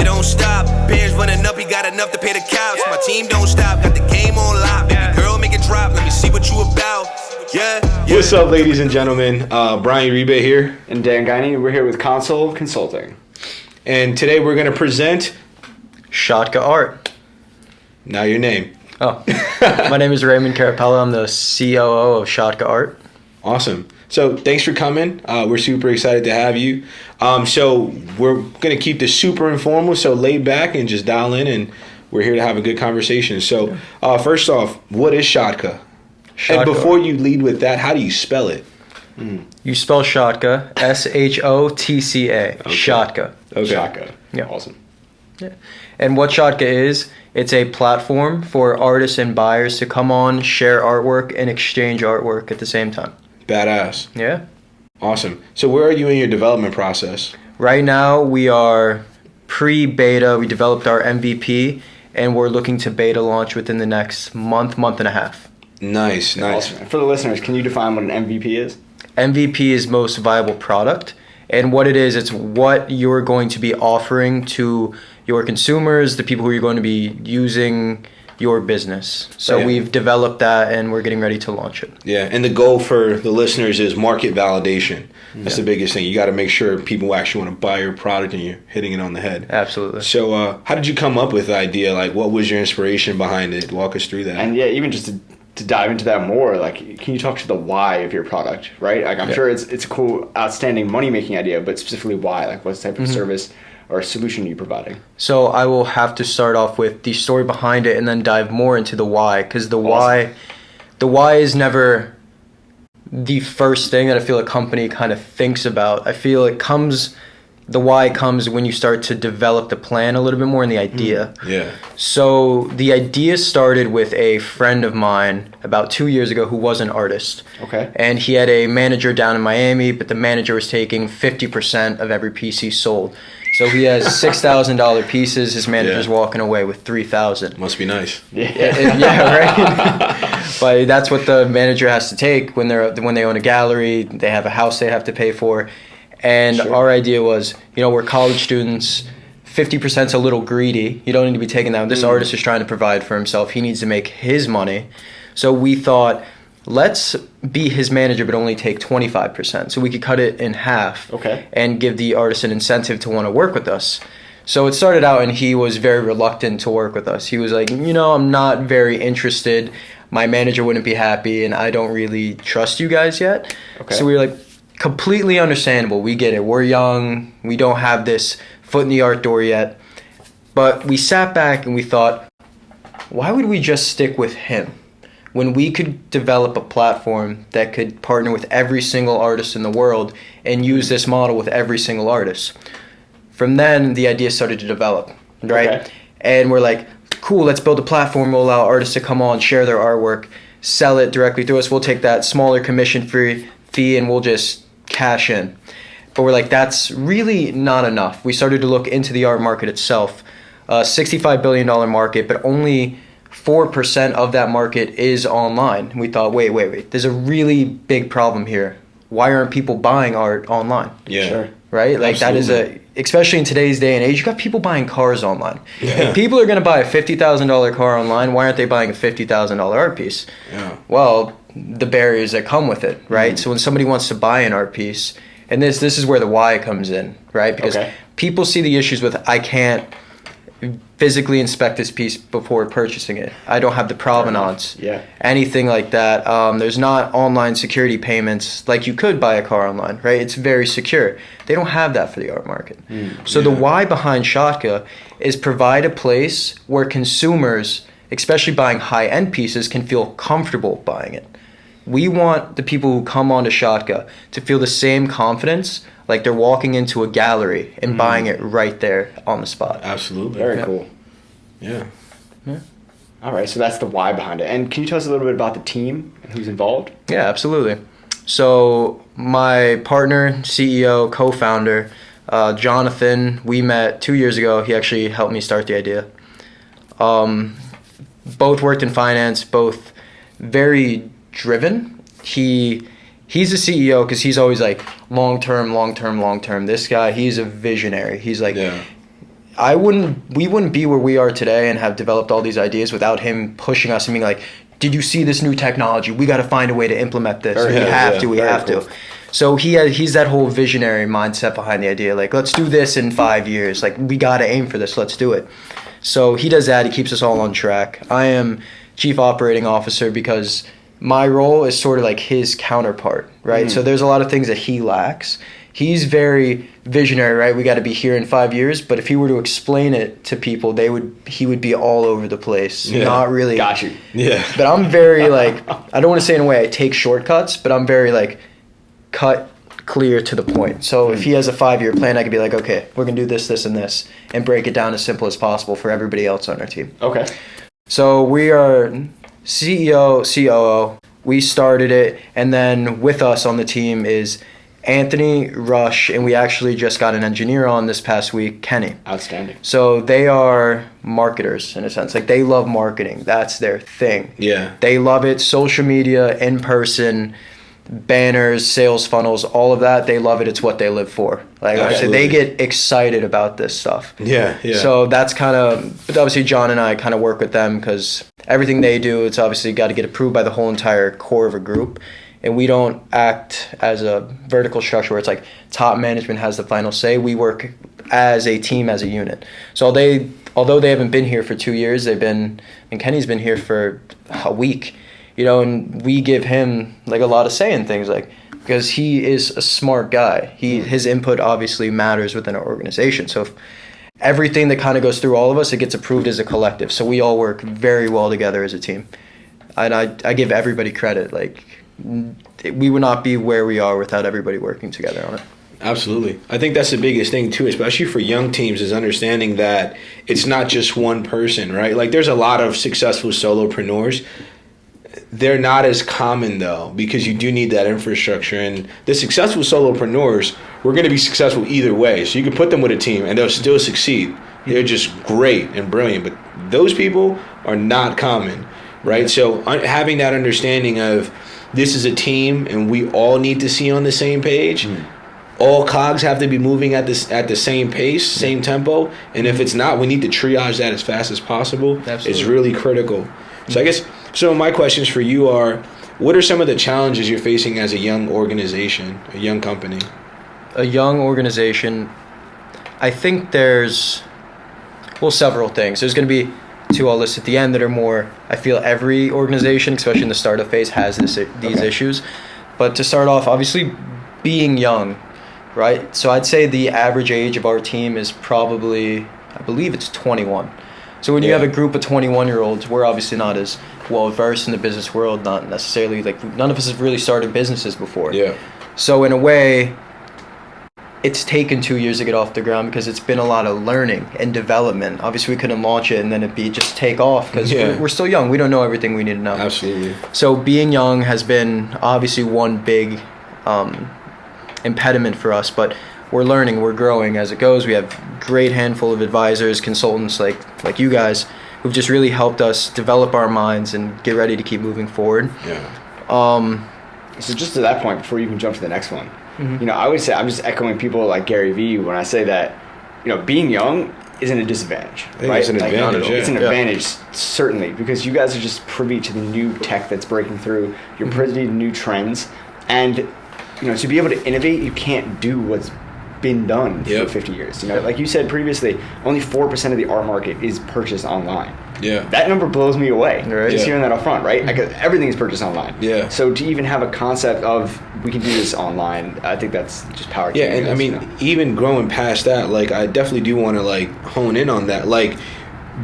It don't stop. Bands running up, he got enough to pay the cops. My team don't stop, got the game on lock. Baby girl, make it drop. Let me see what you about. Yeah. What's up, ladies and gentlemen? Brian Uribe here. And Dan Guiney. We're here with Konsole Consulting. And today we're going to present Shotca Art. Now your name. Oh, my name is Raymond Carapello. I'm the COO of Shotca Art. Awesome. So thanks for coming. We're super excited to have you. So we're going to keep this super informal, so lay back and just dial in, and we're here to have a good conversation. So first off, what is Shotca? And before you lead with that, how do you spell it? You spell Shotca, S-H-O-T-C-A, Okay. Shotca. Okay. Shotca. Yeah. Awesome. Yeah. And what Shotca is, it's a platform for artists and buyers to come on, share artwork, and exchange artwork at the same time. Badass. Yeah. Awesome. So where are you in your development process? Right now, we are pre-beta. We developed our MVP, and we're looking to beta launch within the next month and a half. Nice. Awesome. For the listeners, can you define what an MVP is? MVP is most viable product. And what it is, it's what you're going to be offering to your consumers, the people who are going to be using your business. So Yeah. we've developed that, and we're getting ready to launch it. Yeah, and the goal for the listeners is market validation. That's the biggest thing. You got to make sure people actually want to buy your product and you're hitting it on the head. Absolutely. So how did you come up with the idea? Like, what was your inspiration behind it? Walk us through that. And yeah, even just to dive into that more, like, can you talk to the why of your product, right? Like, I'm sure it's a cool, outstanding money-making idea, but specifically why? Like, what type of service or solution are you providing? So I will have to start off with the story behind it and then dive more into the why, because the why is never the first thing that I feel a company kind of thinks about. I feel the why comes when you start to develop the plan a little bit more and the idea. Yeah. So the idea started with a friend of mine about 2 years ago who was an artist. Okay. And he had a manager down in Miami, but the manager was taking 50% of every piece he sold. So he has $6,000 pieces. His manager's walking away with $3,000. Must be nice. Yeah, right. But that's what the manager has to take when they own a gallery. They have a house they have to pay for. And our idea was, we're college students. 50% is a little greedy. You don't need to be taking that. This artist is trying to provide for himself. He needs to make his money. So we thought, let's be his manager, but only take 25%. So we could cut it in half and give the artist an incentive to want to work with us. So it started out, and he was very reluctant to work with us. He was like, I'm not very interested. My manager wouldn't be happy, and I don't really trust you guys yet. Okay. So we were like, completely understandable. We get it. We're young. We don't have this foot in the art door yet. But we sat back and we thought, why would we just stick with him when we could develop a platform that could partner with every single artist in the world and use this model with every single artist? From then, the idea started to develop, right? Okay. And we're like, cool, let's build a platform. We'll allow artists to come on, share their artwork, sell it directly through us. We'll take that smaller commission fee and we'll just cash in. But we're like, that's really not enough. We started to look into the art market itself. $65 billion market, but only 4% of that market is online. We thought, wait. There's a really big problem here. Why aren't people buying art online? Yeah. Sure. Right? Like Absolutely. Especially in today's day and age, you got people buying cars online. Yeah. If people are going to buy a $50,000 car online, why aren't they buying a $50,000 art piece? Yeah. Well, the barriers that come with it, right? So when somebody wants to buy an art piece, and this is where the why comes in, right? Because people see the issues with, I can't physically inspect this piece before purchasing it. I don't have the provenance, anything like that. There's not online security payments like you could buy a car online, right? It's very secure. They don't have that for the art market. So the why behind Shotca is provide a place where consumers, especially buying high-end pieces, can feel comfortable buying it. We want the people who come onto Shotca to feel the same confidence like they're walking into a gallery and buying it right there on the spot. Absolutely. Very cool. Yeah. All right, so that's the why behind it. And can you tell us a little bit about the team and who's involved? Yeah, absolutely. So my partner, CEO, co-founder, Jonathan, we met 2 years ago. He actually helped me start the idea. Both worked in finance, both very driven. He's a CEO because he's always like long term. This guy, he's a visionary. He's like, we wouldn't be where we are today and have developed all these ideas without him pushing us and being like, did you see this new technology? We got to find a way to implement this. We have to. So he's that whole visionary mindset behind the idea. Like, let's do this in 5 years. Like, we got to aim for this. Let's do it. So he does that. He keeps us all on track. I am Chief Operating Officer because my role is sort of like his counterpart, right? So there's a lot of things that he lacks. He's very visionary, right? We got to be here in 5 years. But if he were to explain it to people, he would be all over the place. Yeah. Not really. Got you. Yeah. But I'm very like, I don't want to say in a way I take shortcuts, but I'm very like cut clear to the point. So if he has a 5-year plan, I could be like, okay, we're going to do this, this, and this, and break it down as simple as possible for everybody else on our team. Okay. So we are CEO, COO. We started it, and then with us on the team is Anthony, Rush, and we actually just got an engineer on this past week, Kenny. Outstanding. So they are marketers in a sense. Like, they love marketing. That's their thing. Yeah. They love it. Social media, in person, banners, sales funnels, all of that. They love it. It's what they live for. Like, obviously, they get excited about this stuff. Yeah. So that's kind of, but obviously John and I kind of work with them because everything they do, it's obviously got to get approved by the whole entire core of a group. And we don't act as a vertical structure where it's like top management has the final say. We work as a team, as a unit. So although they haven't been here for 2 years, and Kenny's been here for a week, and we give him like a lot of say in things, like, because he is a smart guy. His input obviously matters within our organization. So if everything that kind of goes through all of us, it gets approved as a collective. So we all work very well together as a team. And I give everybody credit. Like, we would not be where we are without everybody working together on it. Absolutely. I think that's the biggest thing too, especially for young teams, is understanding that it's not just one person, right? Like, there's a lot of successful solopreneurs. They're not as common though, because you do need that infrastructure. And the successful solopreneurs, we're going to be successful either way. So you can put them with a team and they'll still succeed. They're just great and brilliant. But those people are not common, right? So having that understanding of, this is a team and we all need to see on the same page. All cogs have to be moving at the same pace, same tempo. And if it's not, we need to triage that as fast as possible. Absolutely. It's really critical. So I guess, my questions for you are, what are some of the challenges you're facing as a young organization, a young company? A young organization, I think there's, several things. There's going to be two I'll list at the end that are more, I feel every organization, especially in the startup phase, has these issues. But to start off, obviously being young, right? So I'd say the average age of our team is probably, I believe it's 21. So when you have a group of 21-year-olds, we're obviously not as well-versed in the business world, not necessarily, like, none of us have really started businesses before. Yeah. So in a way, it's taken 2 years to get off the ground because it's been a lot of learning and development. Obviously, we couldn't launch it and then it'd just take off because we're still young. We don't know everything we need to know. Absolutely. So being young has been obviously one big impediment for us, but we're learning, we're growing as it goes. We have a great handful of advisors, consultants like you guys who've just really helped us develop our minds and get ready to keep moving forward. Yeah. So just to that point, before you can jump to the next one, I would say I'm just echoing people like Gary Vee when I say that, being young isn't a disadvantage. I think right? it's an advantage. It's an advantage, certainly, because you guys are just privy to the new tech that's breaking through. You're privy to new trends. And, to be able to innovate, you can't do what's been done for 50 years. Like you said previously, only 4% of the art market is purchased online. Yeah. That number blows me away. Right. Just hearing that up front, right? Like, everything is purchased online. Yeah. So to even have a concept of we can do this online, I think that's just power. Yeah, and I mean, even growing past that, like, I definitely do want to hone in on that. Like,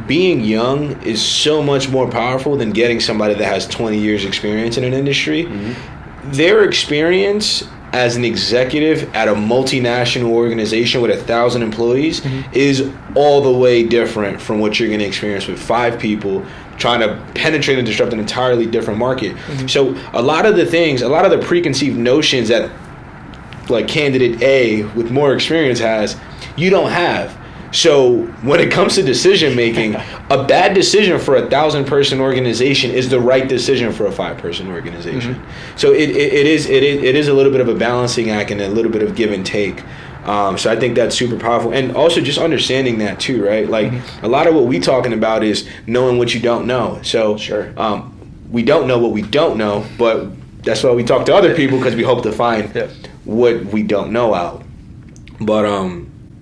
being young is so much more powerful than getting somebody that has 20 years experience in an industry. Their experience as an executive at a multinational organization with 1,000 employees is all the way different from what you're going to experience with 5 people trying to penetrate and disrupt an entirely different market. So a lot of the preconceived notions that, like, candidate A with more experience has, you don't have. So when it comes to decision making, a bad decision for 1,000-person organization is the right decision for a 5-person organization. So it is a little bit of a balancing act and a little bit of give and take. So I think that's super powerful, and also just understanding that too, right? Like a lot of what we talking about is knowing what you don't know. So we don't know what we don't know, but that's why we talk to other people, because we hope to find what we don't know out. But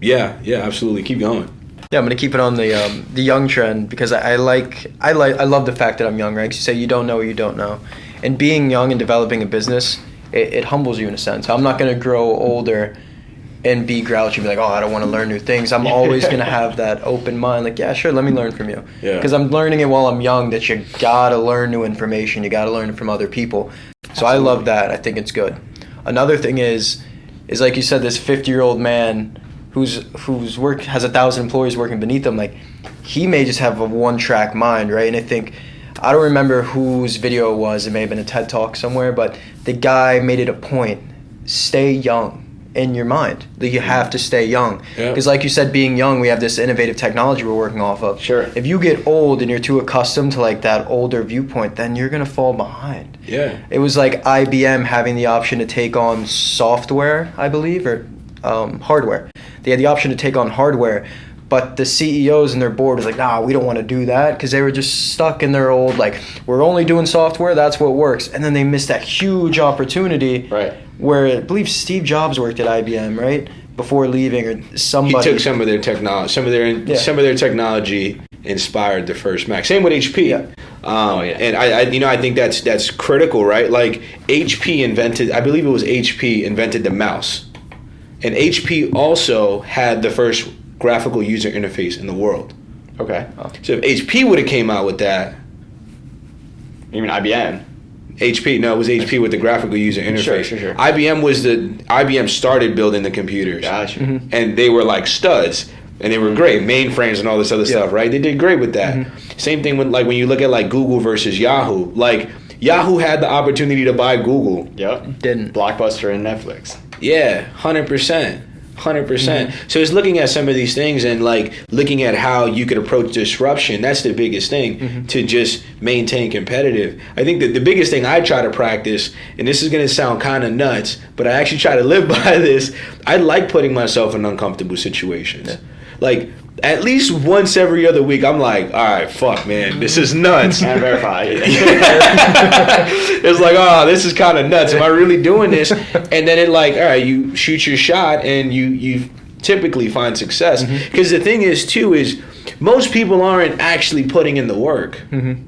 yeah, absolutely, keep going. Yeah, I'm gonna keep it on the young trend, because I love the fact that I'm young, right? 'Cause you say you don't know what you don't know, and being young and developing a business, it humbles you in a sense. I'm not gonna grow older and be grouchy and be like, oh, I don't want to learn new things. I'm always going to have that open mind, like, yeah, sure, let me learn from you. Because I'm learning it while I'm young, that you got to learn new information. You got to learn it from other people. So I love that. I think it's good. Another thing is like you said, this 50-year-old man whose work has 1,000 employees working beneath him, like, he may just have a one-track mind, right? And I don't remember whose video it was. It may have been a TED Talk somewhere, but the guy made it a point, stay young. In your mind, that you have to stay young, because like you said, being young, we have this innovative technology we're working off of. Sure. If you get old and you're too accustomed to like that older viewpoint, then you're gonna fall behind. It was like IBM having the option to take on software, I believe, or hardware. They had the option to take on hardware, but the CEOs and their board was like, nah, we don't want to do that, because they were just stuck in their old, like, we're only doing software, that's what works. And then they missed that huge opportunity, where I believe Steve Jobs worked at IBM, right, before leaving, or somebody. He took some of their technology. Some of their technology inspired the first Mac. Same with HP. And I think that's critical, right? Like HP invented, I believe it was HP invented the mouse, and HP also had the first graphical user interface in the world. So if HP would have came out with that. You mean IBM? HP, no, it was HP with the graphical user interface. Sure. IBM started building the computers. Gotcha. And they were like studs, and they were great, mainframes and all this other stuff, right? They did great with that. Same thing with, like, when you look at like Google versus Yahoo. Like, Yahoo had the opportunity to buy Google. Didn't. Blockbuster and Netflix. 100%. So it's looking at some of these things and like looking at how you could approach disruption. That's the biggest thing to just maintain competitive. I think that the biggest thing I try to practice, and this is going to sound kind of nuts, but I actually try to live by this. I like putting myself in uncomfortable situations. Like, at least once every other week, I'm like, all right, fuck, man, this is nuts. Can't verify. It's like, oh, this is kind of nuts. Am I really doing this? And then it like, all right, you shoot your shot and you typically find success. Because the thing is, too, is most people aren't actually putting in the work. And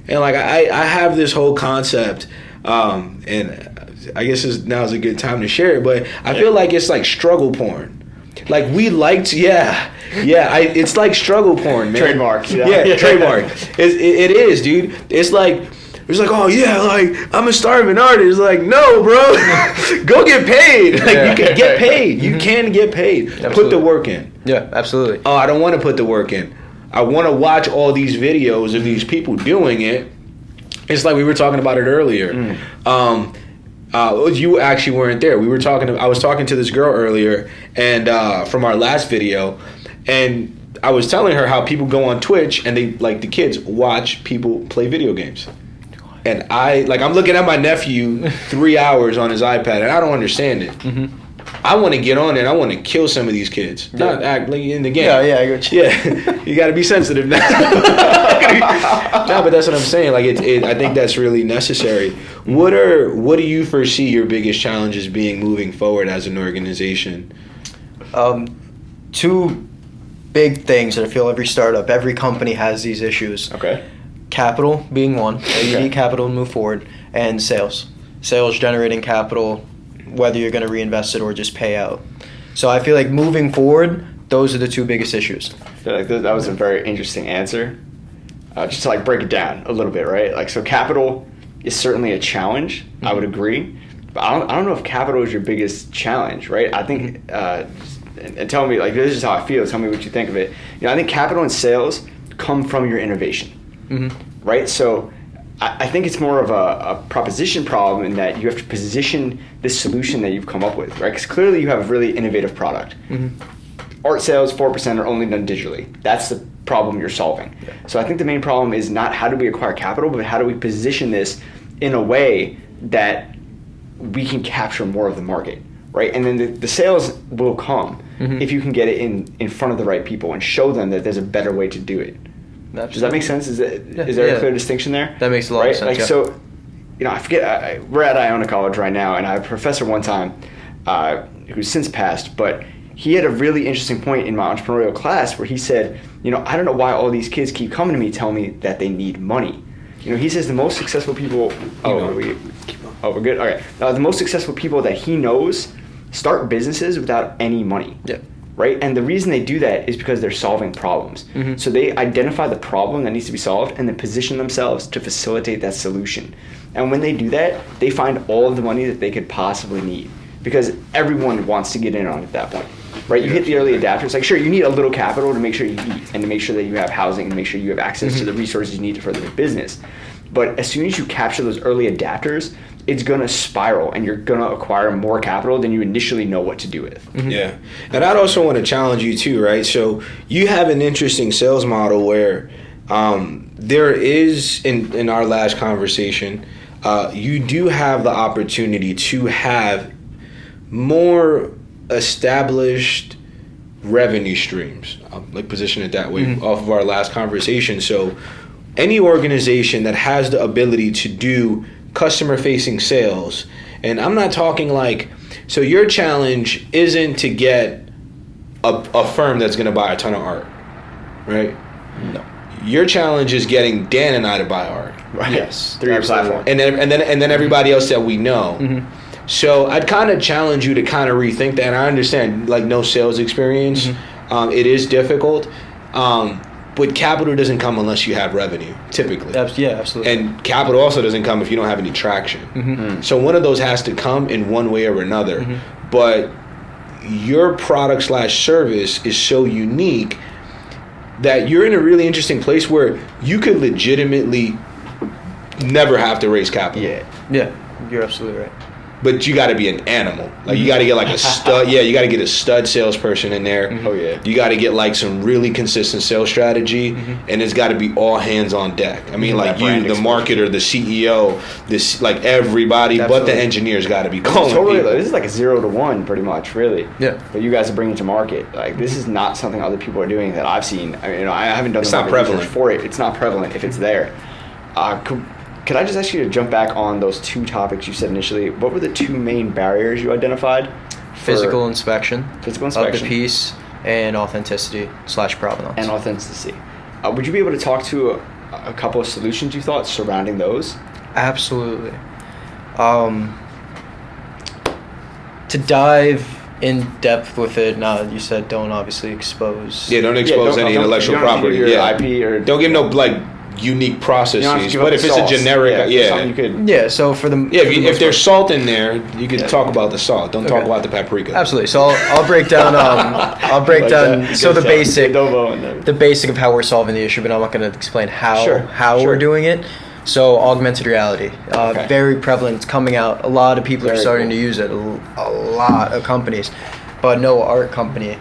like, I have this whole concept, and I guess now's a good time to share it, but I feel like it's like struggle porn. Like, we liked, it's like struggle porn, man. Trademark. Trademark. It is, dude. It's like, oh yeah, like, I'm a starving artist. Like, no, bro, go get paid. Like, you can get paid. You can get paid. Absolutely. Put the work in. Yeah, absolutely. Oh, I don't want to put the work in. I want to watch all these videos of these people doing it. It's like we were talking about it earlier. You actually weren't there. I was talking to this girl earlier, and from our last video, and I was telling her how people go on Twitch and they, like, the kids watch people play video games. And I'm looking at my nephew 3 hours on his iPad, and I don't understand it. I want to get on it. I want to kill some of these kids. Not act like in the game. I got you. You got to be sensitive now. No, but that's what I'm saying. Like, I think that's really necessary. What do you foresee your biggest challenges being moving forward as an organization? Two big things that I feel every startup, every company has these issues. Capital being one. You need capital to move forward, and sales. Sales generating capital, whether you're going to reinvest it or just pay out. So I feel like moving forward, those are the two biggest issues. That was a very interesting answer. Just to like break it down a little bit, right? Like, so capital is certainly a challenge. I would agree, but I don't know if capital is your biggest challenge, right? I think, and tell me, like, this is how I feel. Tell me what you think of it. I think capital and sales come from your innovation, right? So I think it's more of a proposition problem in that you have to position this solution that you've come up with, right? Because clearly you have a really innovative product. art sales, 4% are only done digitally. That's the problem you're solving. Yeah. So I think the main problem is not how do we acquire capital, but how do we position this in a way that we can capture more of the market, right? And then the sales will come if you can get it in front of the right people and show them that there's a better way to do it. Absolutely. Does that make sense? Is there a clear distinction there? That makes a lot of sense. Like, so, I forget, we're at Iona College right now, and I have a professor one time who's since passed, but he had a really interesting point in my entrepreneurial class where he said, I don't know why all these kids keep coming to me telling me that they need money. He says the most successful people... we're good? All right. The most successful people that he knows start businesses without any money. Yeah. Right? And the reason they do that is because they're solving problems. So they identify the problem that needs to be solved and then position themselves to facilitate that solution. And when they do that, they find all of the money that they could possibly need because everyone wants to get in on it at that point. Right? You hit the early adapters. Like, sure, you need a little capital to make sure you eat and to make sure that you have housing and make sure you have access to the resources you need to further the business. But as soon as you capture those early adapters, it's going to spiral and you're going to acquire more capital than you initially know what to do with. Yeah. And I'd also want to challenge you too, right? So you have an interesting sales model where there is, in our last conversation, you do have the opportunity to have more established revenue streams. I'll position it that way off of our last conversation. So any organization that has the ability to do customer-facing sales, and I'm not talking so your challenge isn't to get a firm that's going to buy a ton of art, right? No. Your challenge is getting Dan and I to buy art, Right. Yes. Through your platform. and then everybody else that we know. So I'd kind of challenge you to kind of rethink that. And I understand, no sales experience, it is difficult. But capital doesn't come unless you have revenue, typically. Yeah, absolutely. And capital also doesn't come if you don't have any traction. So one of those has to come in one way or another. But your product/service is so unique that you're in a really interesting place where you could legitimately never have to raise capital. Yeah, you're absolutely right. But you got to be an animal. You got to get a stud. Yeah, you got to get a stud salesperson in there. Oh yeah. You got to get some really consistent sales strategy, and it's got to be all hands on deck. I mean, you, the marketer, the CEO, everybody, Absolutely. but the engineers got to be calling Totally. people. This is a 0 to 1, pretty much, really. Yeah. But you guys are bringing to market. This is not something other people are doing that I've seen. I mean, I haven't done It's the not market prevalent. research for it. It's not prevalent if it's there. Could I just ask you to jump back on those two topics you said initially? What were the two main barriers you identified? Physical inspection Physical of inspection. the piece and authenticity/provenance. And authenticity. Would you be able to talk to a couple of solutions you thought surrounding those? Absolutely. To dive in depth with it, now you said don't obviously expose. Yeah, don't expose any intellectual you don't have to property. give your Yeah, IP or don't give no unique processes. You don't have to give But up if the it's a sauce. generic, something you could. Yeah, so for the if there's salt in there, you can talk about the salt. Don't talk about the paprika. absolutely. So I'll break down. I'll break Like down. that. So Good the stuff. basic, Adobo and then- the basic of how we're solving the issue, but I'm not going to explain how Sure. we're doing it. So augmented reality, Okay. very prevalent. It's coming out. A lot of people are Very starting cool. to use it. A lot of companies, but no art company.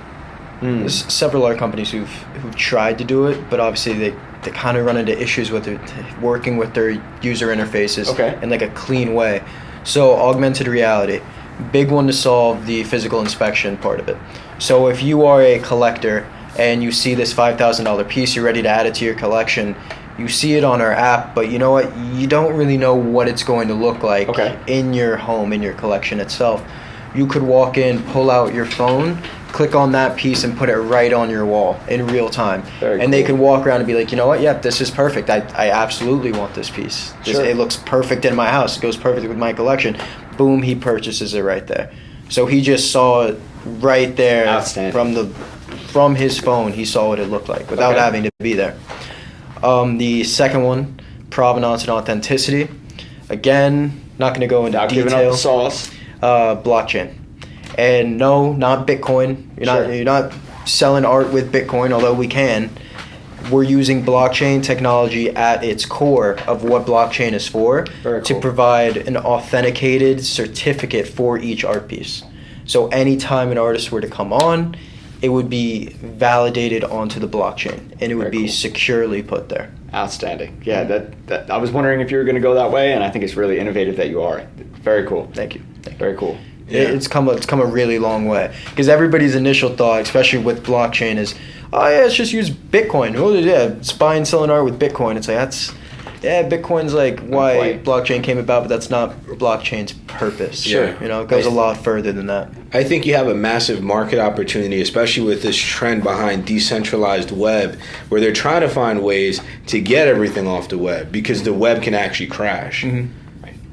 There's several art companies who've tried to do it, but obviously they kind of run into issues with it, working with their user interfaces in a clean way. So augmented reality, big one to solve the physical inspection part of it. So if you are a collector and you see this $5,000 piece, you're ready to add it to your collection, you see it on our app, but you know what? You don't really know what it's going to look like in your home, in your collection itself. You could walk in, pull out your phone, click on that piece and put it right on your wall in real time. They can walk around and be like, you know what? Yep, this is perfect. I absolutely want this piece. It looks perfect in my house. It goes perfect with my collection. Boom, he purchases it right there. So he just saw it right there from his phone. He saw what it looked like without having to be there. The second one, provenance and authenticity. Again, not going to go into detail. Giving up the sauce. Blockchain. And no, not Bitcoin. You're not selling art with Bitcoin, although we can. We're using blockchain technology at its core of what blockchain is for to provide an authenticated certificate for each art piece. So anytime an artist were to come on, it would be validated onto the blockchain, and it would be securely put there. Outstanding. Yeah, that I was wondering if you were going to go that way, and I think it's really innovative that you are. Very cool. Thank you. Very cool. Yeah. It's come a really long way, because everybody's initial thought, especially with blockchain, is, oh yeah, let's just use Bitcoin. Oh yeah, it's buying and selling art with Bitcoin. It's like Bitcoin's like why blockchain came about, but that's not blockchain's purpose. Sure. It goes a lot further than that. I think you have a massive market opportunity, especially with this trend behind decentralized web, where they're trying to find ways to get everything off the web, because the web can actually crash. Mm-hmm.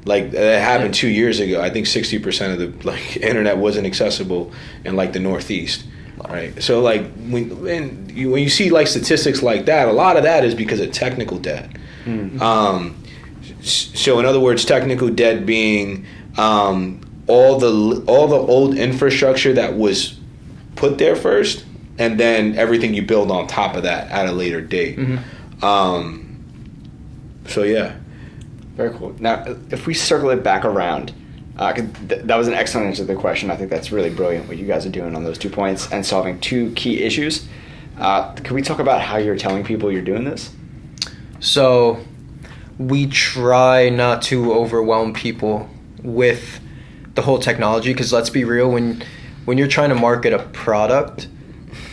Like that happened 2 years ago. I think 60% of the internet wasn't accessible in the Northeast. Right. So when you see statistics like that, a lot of that is because of technical debt. Mm-hmm. So in other words, technical debt being all the old infrastructure that was put there first, and then everything you build on top of that at a later date. Mm-hmm. So yeah. Very cool. Now, if we circle it back around, that was an excellent answer to the question. I think that's really brilliant what you guys are doing on those 2 points and solving 2 key issues. Can we talk about how you're telling people you're doing this? So we try not to overwhelm people with the whole technology, because let's be real, when you're trying to market a product,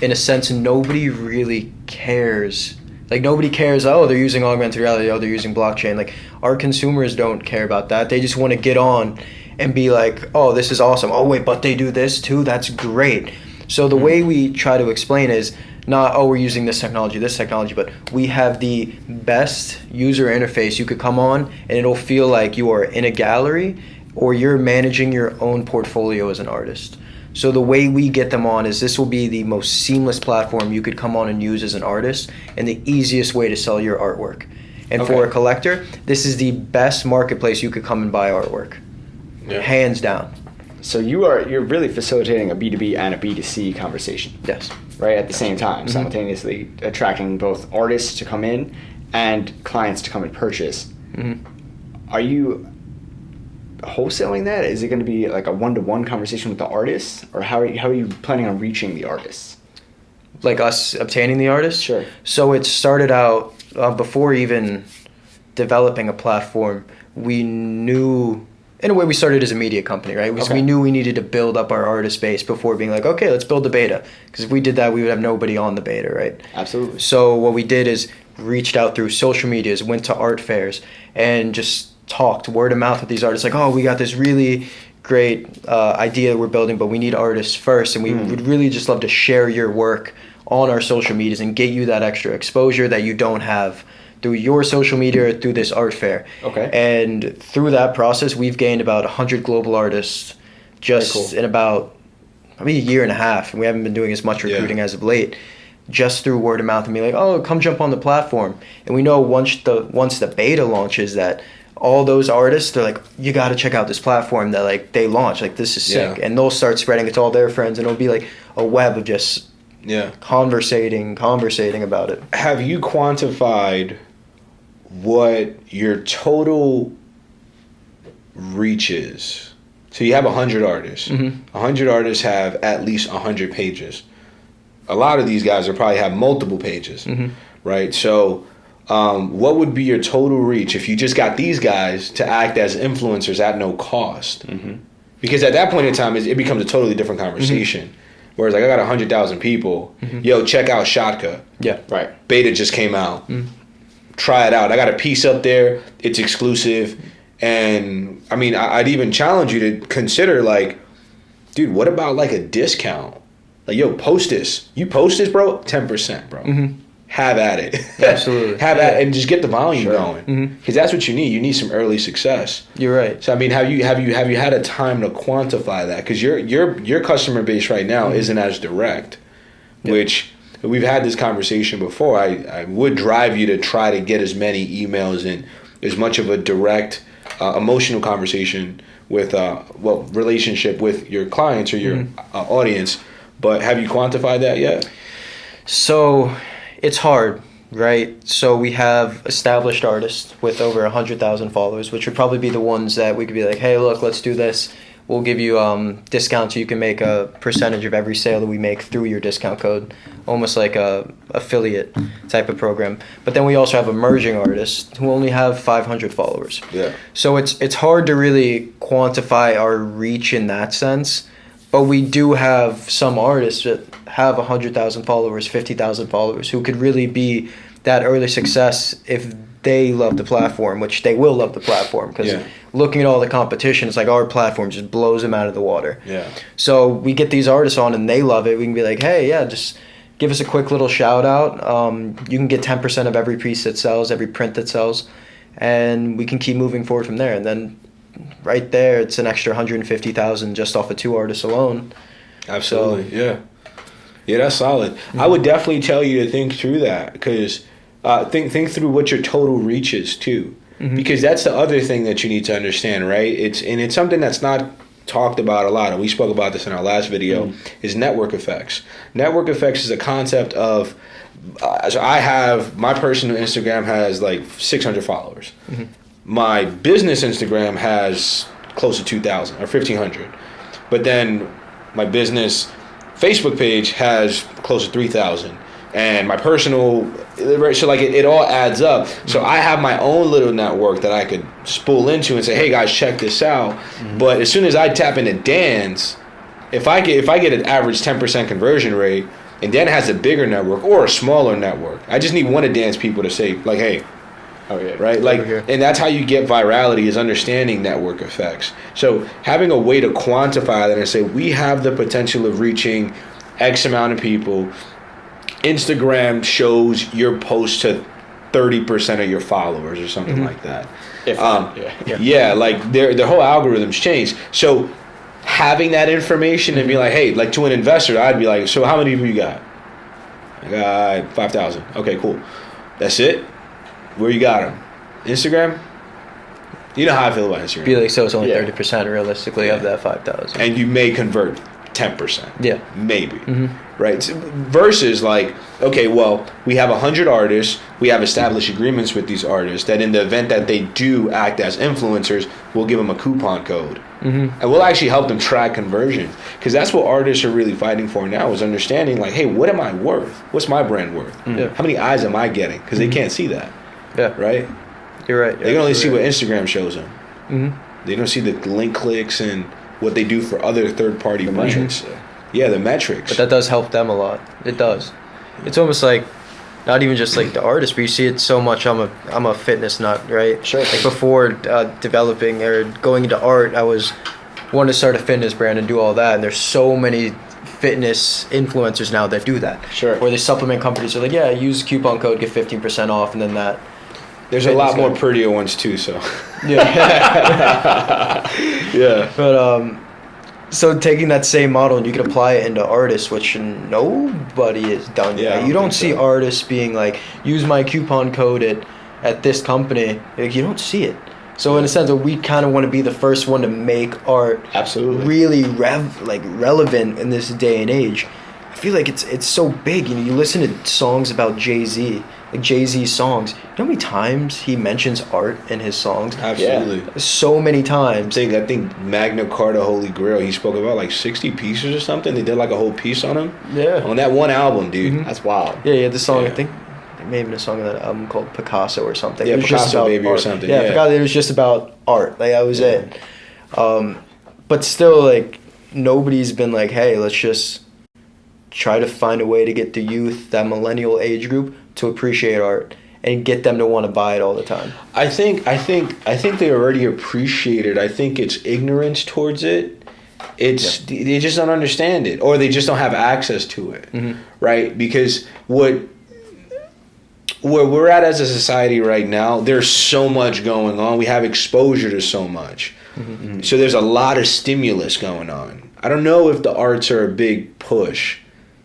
in a sense, nobody really cares. Nobody cares, oh, they're using augmented reality, oh, they're using blockchain. Our consumers don't care about that. They just want to get on and be like, oh, this is awesome. Oh, wait, but they do this too? That's great. So the way we try to explain is not, oh, we're using this technology, but we have the best user interface. You could come on and it'll feel like you are in a gallery or you're managing your own portfolio as an artist. So the way we get them on is this will be the most seamless platform you could come on and use as an artist, and the easiest way to sell your artwork. And for a collector, this is the best marketplace you could come and buy artwork. Yeah. Hands down. So you're really facilitating a B2B and a B2C conversation. Yes. Right, at the same time, Mm-hmm. simultaneously attracting both artists to come in and clients to come and purchase. Mm-hmm. Are you wholesaling that? Is it going to be like a one-to-one conversation with the artists, or how are you planning on reaching the artists? Like us obtaining the artists? Sure. So it started out before even developing a platform. We knew, in a way, we started as a media company, right? We knew we needed to build up our artist base before being like, okay, let's build the beta. Because if we did that, we would have nobody on the beta, right? Absolutely. So what we did is reached out through social medias, went to art fairs, and just talked word of mouth with these artists, like, oh, we got this really great idea we're building, but we need artists first, and we would really just love to share your work on our social medias and get you that extra exposure that you don't have through your social media or through this art fair. Okay. And through that process, we've gained about 100 global artists just in about a year and a half, and we haven't been doing as much recruiting as of late, just through word of mouth and be like, oh, come jump on the platform. And we know once the beta launches that all those artists, they're like, you got to check out this platform that they launch. This is sick. And they'll start spreading it to all their friends, and it'll be like a web of just conversating about it. Have you quantified what your total reach is? So you have 100 artists. Mm-hmm. 100 artists have at least 100 pages. A lot of these guys will probably have multiple pages, right? So what would be your total reach if you just got these guys to act as influencers at no cost? Mm-hmm. Because at that point in time, it becomes a totally different conversation. Mm-hmm. Whereas I got 100,000 people, yo, check out Shotca. Yeah. Right. Beta just came out. Mm-hmm. Try it out. I got a piece up there. It's exclusive. And I'd even challenge you to consider dude, what about a discount? Yo, post this. You post this, bro, 10%, bro. Mm-hmm. Have at it. Absolutely. Have at it and just get the volume going. Because that's what you need. You need some early success. You're right. So have you had a time to quantify that? Because your customer base right now isn't as direct, which we've had this conversation before. I would drive you to try to get as many emails and as much of a direct emotional conversation with relationship with your clients or your audience. But have you quantified that yet? So it's hard, right? So we have established artists with over 100,000 followers, which would probably be the ones that we could be like, hey, look, let's do this. we'll give you discounts. You can make a percentage of every sale that we make through your discount code, almost like a affiliate type of program. But then we also have emerging artists who only have 500 followers. Yeah. So it's hard to really quantify our reach in that sense. But we do have some artists that have 100,000 followers, 50,000 followers, who could really be that early success if they love the platform, which they will love the platform, because looking at all the competition, it's like our platform just blows them out of the water. Yeah. So we get these artists on and they love it. We can be like, hey, yeah, just give us a quick little shout out. You can get 10% of every piece that sells, every print that sells, and we can keep moving forward from there. And then right there, it's an extra 150,000 just off of 2 artists alone. Absolutely, yeah, that's solid. I would definitely tell you to think through that, because think through what your total reach is too, because that's the other thing that you need to understand, right? It's something that's not talked about a lot, and we spoke about this in our last video. Is network effects. Network effects is a concept of. So I have my personal Instagram has like 600 followers. My business Instagram has close to 2,000 or 1,500, but then my business Facebook page has close to 3,000, and my personal, so like it all adds up. So I have my own little network that I could spool into and say, hey guys, check this out. But as soon as I tap into Dan's, if I get an average 10% conversion rate, and Dan has a bigger network or a smaller network, I just need one of Dan's people to say like, hey. Oh yeah. Right? Like, and that's how you get virality, is understanding network effects. So having a way to quantify that and say, we have the potential of reaching X amount of people. Instagram shows your post to 30% of your followers or something like that. Like their whole algorithms change. So having that information and be like, hey, like to an investor, I'd be like, so how many people you got? I got 5,000. Okay, cool. That's it? Where you got them? Instagram? You know how I feel about Instagram. Be like, so it's only 30% realistically of that 5,000. And you may convert 10%. Yeah. Maybe. Right? Versus like, okay, well, we have 100 artists. We have established agreements with these artists that in the event that they do act as influencers, we'll give them a coupon code. And we'll actually help them track conversion. Because that's what artists are really fighting for now, is understanding like, hey, what am I worth? What's my brand worth? How many eyes am I getting? Because they can't see that. Yeah. Right? You're right. They can only see what Instagram shows them. They don't see the link clicks and what they do for other third-party metrics. Yeah, the metrics. But that does help them a lot. It does. It's almost like not even just like the artist, but you see it so much. I'm a fitness nut, right? Sure. Like before developing or going into art, I was wanting to start a fitness brand and do all that. And there's so many fitness influencers now that do that. Sure. Where the supplement companies are like, yeah, use the coupon code, get 15% off, and then that. There's a lot more prettier ones too, so. Yeah. Yeah. But so taking that same model and you can apply it into artists, which nobody has done yet. You don't see artists being like, use my coupon code at this company. Like, you don't see it. So in a sense, we kind of want to be the first one to make art really relevant in this day and age. I feel like it's so big. You know, you listen to songs about Jay-Z, like Jay-Z's songs. You know how many times he mentions art in his songs? Absolutely. Yeah. So many times. I think Magna Carta Holy Grail, he spoke about like 60 pieces or something. They did like a whole piece on him. Yeah. On that one album, dude. That's wild. Yeah, he had the song, I think, maybe a song on that album called Picasso or something. Yeah, it was Picasso just about Baby art. or something. Yeah, I forgot it was just about art. Like, that was it. But still, like, nobody's been like, hey, let's just try to find a way to get the youth, that millennial age group, to appreciate art and get them to want to buy it all the time. I think they already appreciate it. I think it's ignorance towards it. They just don't understand it, or they just don't have access to it, right? Because where we're at as a society right now, there's so much going on. We have exposure to so much. So there's a lot of stimulus going on. I don't know if the arts are a big push.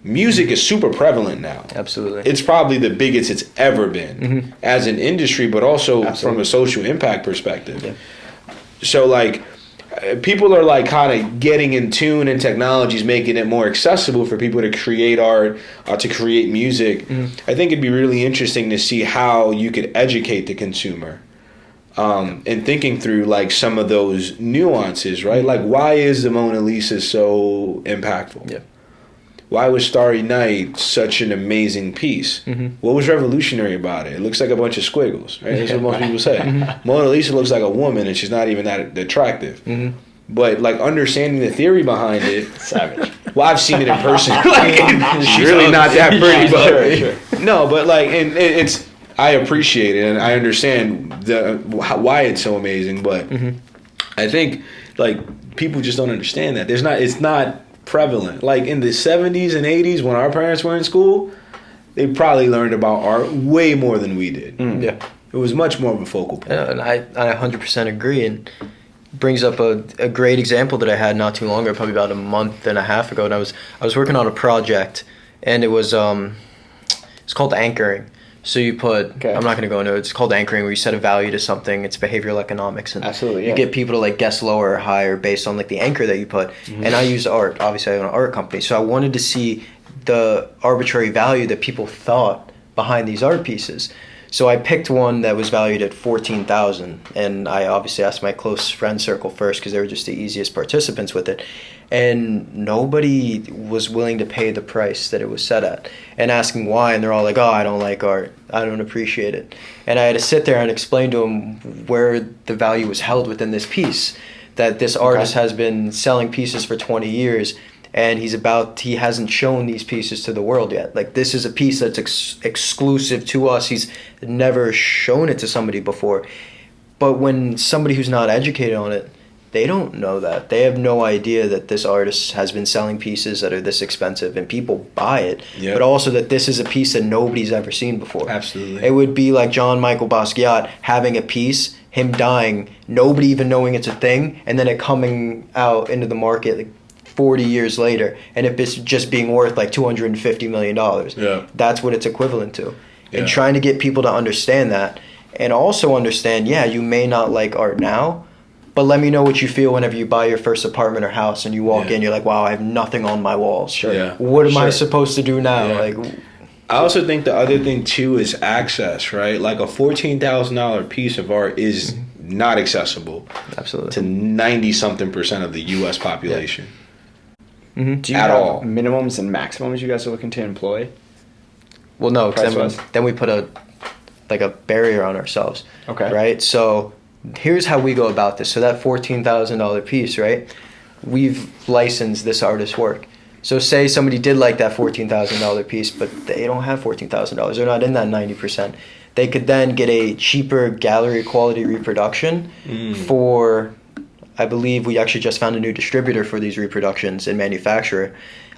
Music is super prevalent now. Absolutely. It's probably the biggest it's ever been as an industry, but also from a social impact perspective. Yeah. So like people are like kind of getting in tune, and technology is making it more accessible for people to create art, to create music. I think it'd be really interesting to see how you could educate the consumer and thinking through like some of those nuances, right? Like, why is the Mona Lisa so impactful? Yeah. Why was Starry Night such an amazing piece? What was revolutionary about it? It looks like a bunch of squiggles, right? That's what most people say. Mona Lisa looks like a woman, and she's not even that attractive. But like understanding the theory behind it, Savage. well, I've seen it in person. Like, she's really not that pretty, but no, but like, and it's. I appreciate it, and I understand why it's so amazing. But I think like people just don't understand that it's not prevalent. Like in the 70s and 80s when our parents were in school, they probably learned about art way more than we did. Yeah. It was much more of a focal point. And I 100% agree, and brings up a great example that I had not too long ago, probably about a month and a half ago, and I was working on a project, and it was it's called anchoring. So you put, I'm not going to go into it, it's called anchoring, where you set a value to something. It's behavioral economics. And absolutely, you get people to like guess lower or higher based on like the anchor that you put. And I use art. Obviously, I own an art company. So I wanted to see the arbitrary value that people thought behind these art pieces. So I picked one that was valued at $14,000, and I obviously asked my close friend circle first because they were just the easiest participants with it, and nobody was willing to pay the price that it was set at. And asking why, and they're all like, "Oh, I don't like art. I don't appreciate it." And I had to sit there and explain to them where the value was held within this piece. That this artist has been selling pieces for 20 years. And he hasn't shown these pieces to the world yet. Like, this is a piece that's exclusive to us. He's never shown it to somebody before. But when somebody who's not educated on it, they don't know that. They have no idea that this artist has been selling pieces that are this expensive and people buy it. Yep. But also that this is a piece that nobody's ever seen before. Absolutely. It would be like John Michael Basquiat having a piece, him dying, nobody even knowing it's a thing, and then it coming out into the market like 40 years later, and if it's just being worth like $250 million. Yeah. That's what it's equivalent to. Yeah. And trying to get people to understand that, and also understand, you may not like art now, but let me know what you feel whenever you buy your first apartment or house and you walk in, you're like, wow, I have nothing on my walls. Sure. Yeah. What am I supposed to do now? Yeah. Like, I also think the other thing too is access, right? Like a $14,000 piece of art is not accessible absolutely to 90-something% of the U.S. population. Do you at have all minimums and maximums you guys are looking to employ? Well, no, because then we put a barrier on ourselves. Okay. Right? So here's how we go about this. So that $14,000 piece, right? We've licensed this artist's work. So say somebody did like that $14,000 piece, but they don't have $14,000. They're not in that 90%. They could then get a cheaper gallery quality reproduction for, I believe we actually just found a new distributor for these reproductions and manufacturer.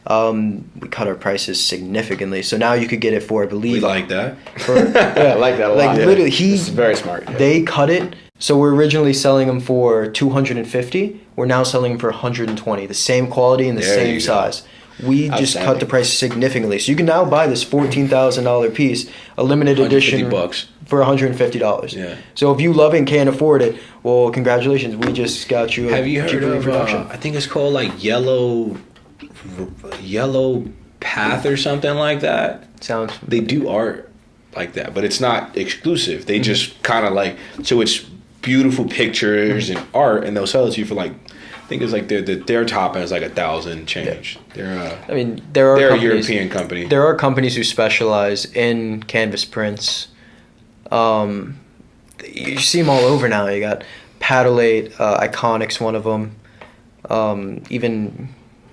We cut our prices significantly. So now you could get it for, I believe... We like that. I like that a lot. Like, literally, this is very smart. They cut it. So we're originally selling them for $250. We're now selling them for $120. The same quality and the same size. We just cut the price significantly. So you can now buy this $14,000 piece, a limited edition, for $150. Yeah. So if you love it and can't afford it, well, congratulations. We just got you a Have you heard cheaper of, reproduction. I think it's called like Yellow Path or something like that? Sounds... They do art like that, but it's not exclusive. They just kind of like... So it's beautiful pictures and art, and they'll sell it to you for like... I think it's like their top end is like 1,000 change. Yeah. They're they're a European company. There are companies who specialize in canvas prints. You see them all over now. You got Paddle8, Iconic's one of them. Even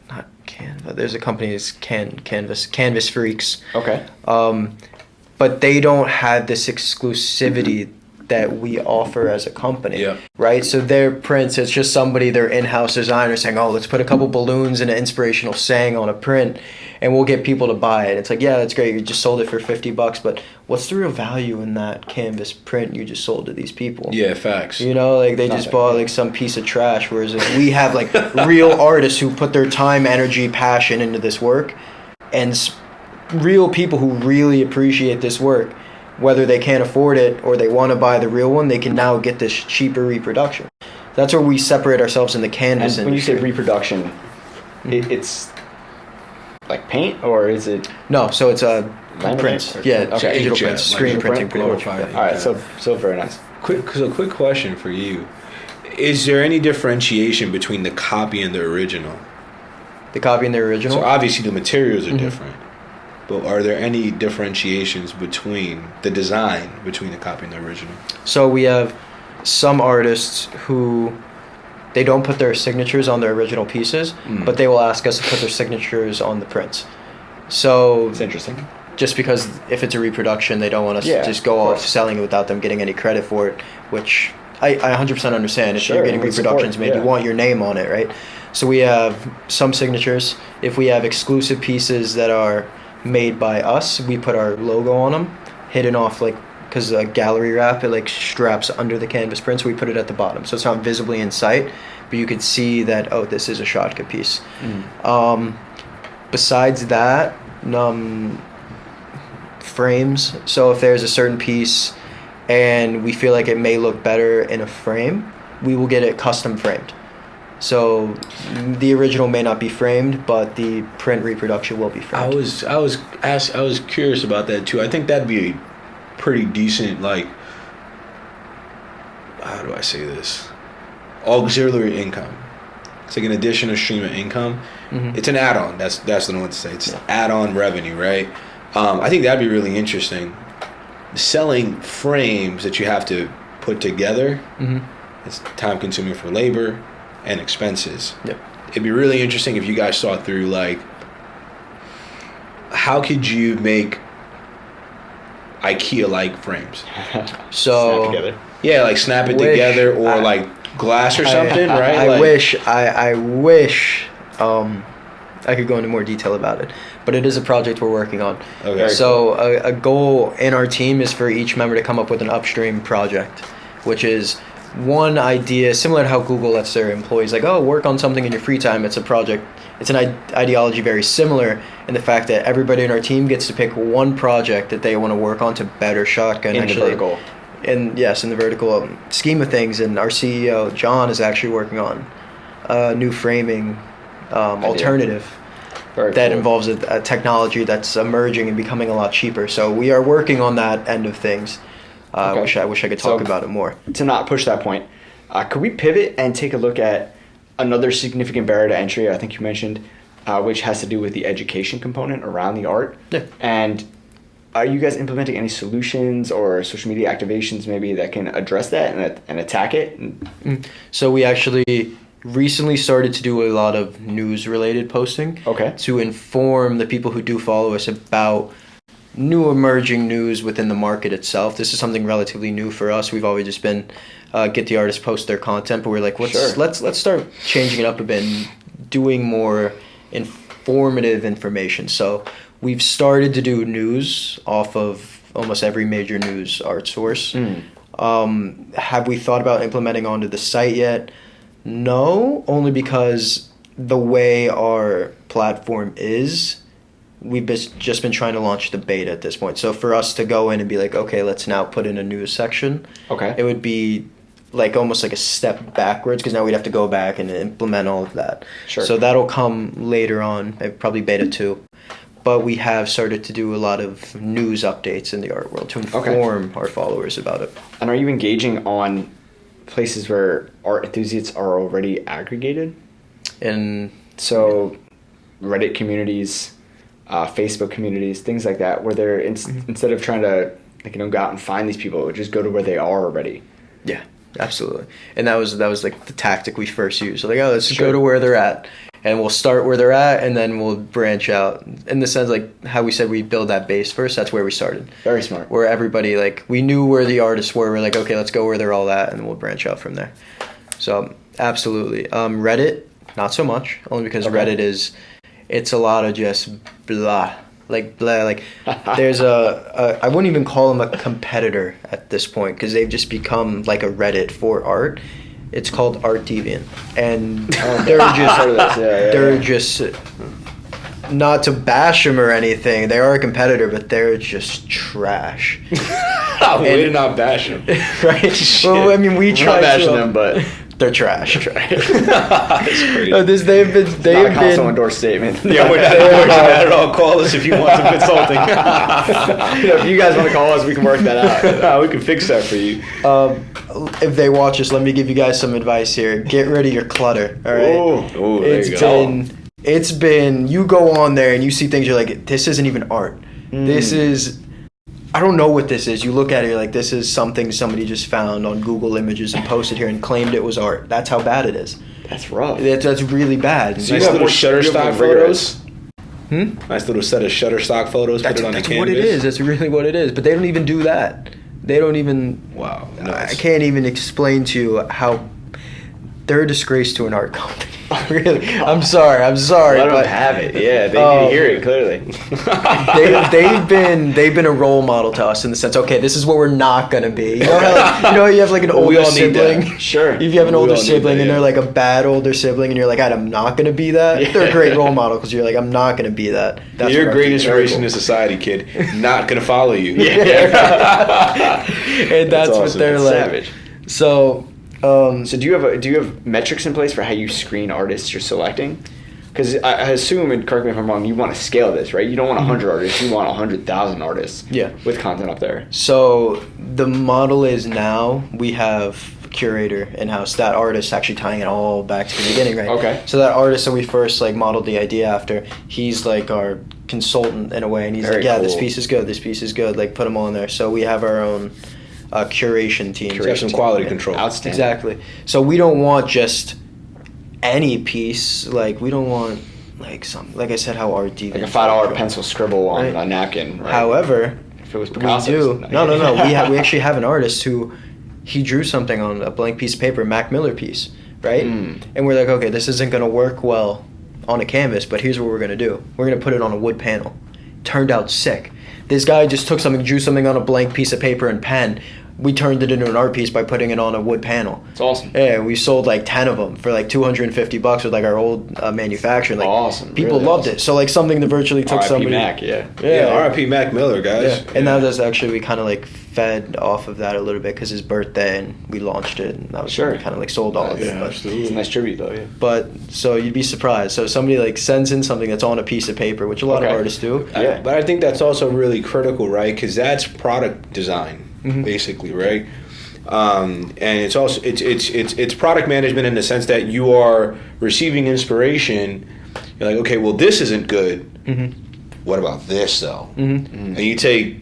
not Canva. There's a company that's Canvas Freaks. Okay. But they don't have this exclusivity that we offer as a company, right? So their prints, it's just their in-house designer saying, oh, let's put a couple balloons and an inspirational saying on a print and we'll get people to buy it. It's like, yeah, that's great. You just sold it for $50, but what's the real value in that canvas print you just sold to these people? Yeah, facts. You know, like they just bought like some piece of trash, whereas like, we have like real artists who put their time, energy, passion into this work, and real people who really appreciate this work. Whether they can't afford it or they want to buy the real one, they can now get this cheaper reproduction. That's where we separate ourselves in the canvas industry. When you say reproduction, it's like paint, or is it... No, so it's prints. Yeah, okay. digital prints, screen printing. All right, so very nice. quick question for you: is there any differentiation between the copy and the original? The copy and the original. So obviously the materials are different, but are there any differentiations between the design between the copy and the original? So we have some artists who they don't put their signatures on their original pieces, but they will ask us to put their signatures on the prints. So It's interesting. just because if it's a reproduction, they don't want us to just go off selling it without them getting any credit for it, which I 100% understand. If you're getting reproductions made, you want your name on it, right? So we have some signatures. If we have exclusive pieces that are made by us, we put our logo on them, hidden off because a gallery wrap, it straps under the canvas print, so we put it at the bottom. So it's not visibly in sight, but you could see that, this is a Shotca piece. Besides that, frames. So if there's a certain piece and we feel like it may look better in a frame, we will get it custom framed. So the original may not be framed, but the print reproduction will be framed. I was curious about that too. I think that'd be a pretty decent, how do I say this? Auxiliary income. It's like an additional stream of income. It's an add-on. That's the one to say. It's add-on revenue, right? I think that'd be really interesting. Selling frames that you have to put together, it's time-consuming for labor and expenses. Yep. It'd be really interesting if you guys saw through, how could you make IKEA-like frames? Snap together. Yeah, snap it together, or glass or something, right? I wish I could go into more detail about it, but it is a project we're working on. Okay. So a goal in our team is for each member to come up with an upstream project, which is one idea similar to how Google lets their employees work on something in your free time. It's a project. It's an ideology very similar in the fact that everybody in our team gets to pick one project that they want to work on to better Shotca. In the vertical. In the vertical scheme of things, and our CEO John is actually working on a new framing alternative that involves a technology that's emerging and becoming a lot cheaper. So we are working on that end of things. I wish I could talk about it more. To not push that point, could we pivot and take a look at another significant barrier to entry? I think you mentioned, which has to do with the education component around the art. Yeah. And are you guys implementing any solutions or social media activations maybe that can address that and attack it? So we actually recently started to do a lot of news-related posting to inform the people who do follow us about new emerging news within the market itself. This is something relatively new for us. We've always just been get the artists post their content, but we're like, let's start changing it up a bit and doing more informative information. So we've started to do news off of almost every major news art source. Have we thought about implementing onto the site yet? No, only because the way our platform is, we've just been trying to launch the beta at this point. So for us to go in and be like, okay, let's now put in a news section, it would be almost like a step backwards, because now we'd have to go back and implement all of that. Sure. So that'll come later on, probably beta 2. But we have started to do a lot of news updates in the art world to inform our followers about it. And are you engaging on places where art enthusiasts are already aggregated? And so Reddit communities, Facebook communities, things like that, where they're instead of trying to go out and find these people, just go to where they are already. Yeah, absolutely. And that was the tactic we first used. So let's just go to where they're at, and we'll start where they're at, and then we'll branch out. In the sense how we said we build that base first, that's where we started. Very smart. Where everybody we knew where the artists were. We're like, okay, let's go where they're all at, and we'll branch out from there. So absolutely. Reddit, not so much, only because Reddit it's a lot of just blah. There's I wouldn't even call them a competitor at this point, because they've just become like a Reddit for art. It's called Art Deviant, and they're just not to bash them or anything. They are a competitor, but they're just trash. Way to not bash them, right? Well, I mean, we try not bashing them, but they're trash. That's crazy. No, they've Not a been console endorsed statement. Yeah, we're not endorsing that at all. Call us if you want some consulting. If you guys want to call us, we can work that out. We can fix that for you. If they watch us, let me give you guys some advice here. Get rid of your clutter. All right. Oh, there you go. It's been. You go on there and you see things. You're like, this isn't even art. This is. I don't know what this is. You look at it, you're like, this is something somebody just found on Google Images and posted here and claimed it was art. That's how bad it is. That's rough. That's really bad. So you have little Shutterstock photos? Hmm? Nice little set of Shutterstock photos. That's put it on what the canvas. it is. That's really what it is. But they don't even do that. They don't even. Wow. I can't even explain to you how they're a disgrace to an art company. Really, I'm sorry. Let but them have it. Yeah, they need to hear it clearly. they've been a role model to us in the sense. Okay, this is what we're not gonna be. You know how you have like an We older all need that. sibling. Sure. If you have an We older all need sibling that, and yeah. they're like a bad older sibling, and you're like, I'm not gonna be that. Yeah. They're a great role model because you're like, I'm not gonna be that. That's You're what a great our teachers inspiration are. to society, kid. Not gonna follow you. And that's what awesome. they're That's like. savage. So. So do you have metrics in place for how you screen artists you're selecting? Because I assume, and correct me if I'm wrong, you want to scale this, right? You don't want 100 artists, you want 100,000 artists. Yeah. With content up there. So the model is now we have a curator in-house. That artist actually tying it all back to the beginning, right? Okay. So that artist that we first like modeled the idea after, he's like our consultant in a way, and he's Very like, yeah, this cool. piece is good, this piece is good. Like put them all in there. So we have our own curation team. You have some quality control. Outstanding. Exactly. So we don't want just any piece. Like we don't want like some. Like I said, how art Like a $5 pencil scribble on Right. a napkin. Right? However, if it was we Picasso. do. No. We actually have an artist who he drew something on a blank piece of paper, a Mac Miller piece, right? And we're like, okay, this isn't gonna work well on a canvas, but here's what we're gonna do. We're gonna put it on a wood panel. Turned out sick. This guy just took something, drew something on a blank piece of paper and pen. We turned it into an art piece by putting it on a wood panel. It's awesome. Yeah, we sold like 10 of them for like $250 with like our old manufacturer. Like, Awesome, People really loved awesome. it. So like something that virtually took R.I.P. somebody. Mac, yeah. Yeah, R.I.P. Mac Miller, guys. Yeah. And that was actually, we kind of like fed off of that a little bit because his birthday, and we launched it, and that was Sure. when we kind of like sold all of it. Yeah, But, absolutely. It's a nice tribute, though, yeah. but so you'd be surprised. So somebody like sends in something that's on a piece of paper, which a lot of Okay. artists do. Yeah. But I think that's also really critical, right? Because that's product design, basically, right? And it's also it's product management in the sense that you are receiving inspiration. You're like, okay, well, this isn't good. What about this though? And you take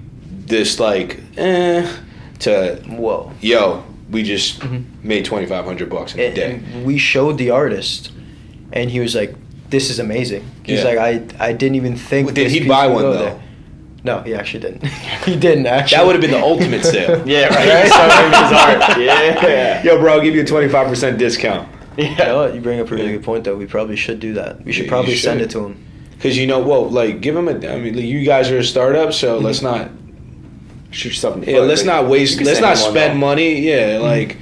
this like, to Whoa. yo, we just made $2,500 in a day. And we showed the artist, and he was like, "This is amazing." He's Yeah. like, "I didn't even think." Did this he piece buy would one, go though? there." No, he actually didn't. He didn't actually. That would have been the ultimate sale. Yeah, right. His art. Yeah. Yo, bro, I'll give you a 25% discount. You know what? You bring up a really good point, though. We probably should do that. We should Yeah, probably you send should. it to him. Because give them I mean, you guys are a startup, so let's not. Shoot yourself in the Yeah, foot, let's but not waste. you can Let's send not him one, spend though. money. Yeah, like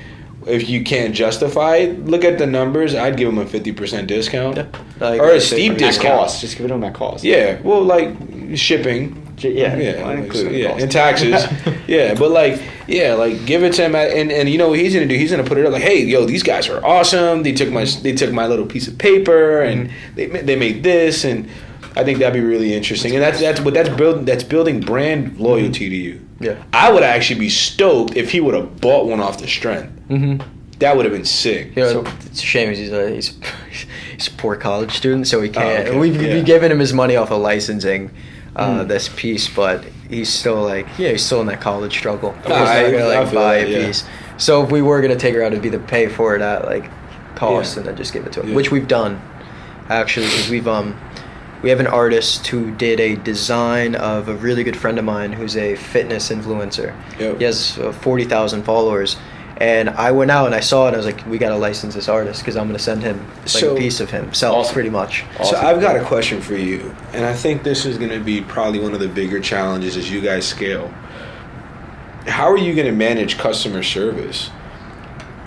if you can't justify it, look at the numbers. I'd give them a 50% discount, Like, or a let's say steep for- At discount. cost. Just give it to him at cost. Yeah, well, like shipping. Yeah. Yeah, Well, including yeah, cost. and taxes. Yeah, but like give it to him, and you know what he's gonna do? He's gonna put it up like, hey, yo, these guys are awesome. They took my little piece of paper and they made this, and I think that'd be really interesting. And that's building brand loyalty to you. Yeah. I would actually be stoked if he would have bought one off the strength. That would have been sick. You know, it's a shame he's a poor college student, so he can't. okay. We've Yeah. given him his money off of licensing this piece, but he's still he's still in that college struggle. He's not I gonna feel buy that, a yeah. piece. So if we were gonna take her out, it'd be to pay for it at cost, Yeah. and then just give it to him, Yeah. which we've done actually, because we have an artist who did a design of a really good friend of mine who's a fitness influencer. Yep. He has 40,000 followers. And I went out and I saw it and I was like, we got to license this artist because I'm going to send him So- a piece of himself, Awesome. pretty much. So I've got a question for you, and I think this is going to be probably one of the bigger challenges as you guys scale. How are you going to manage customer service?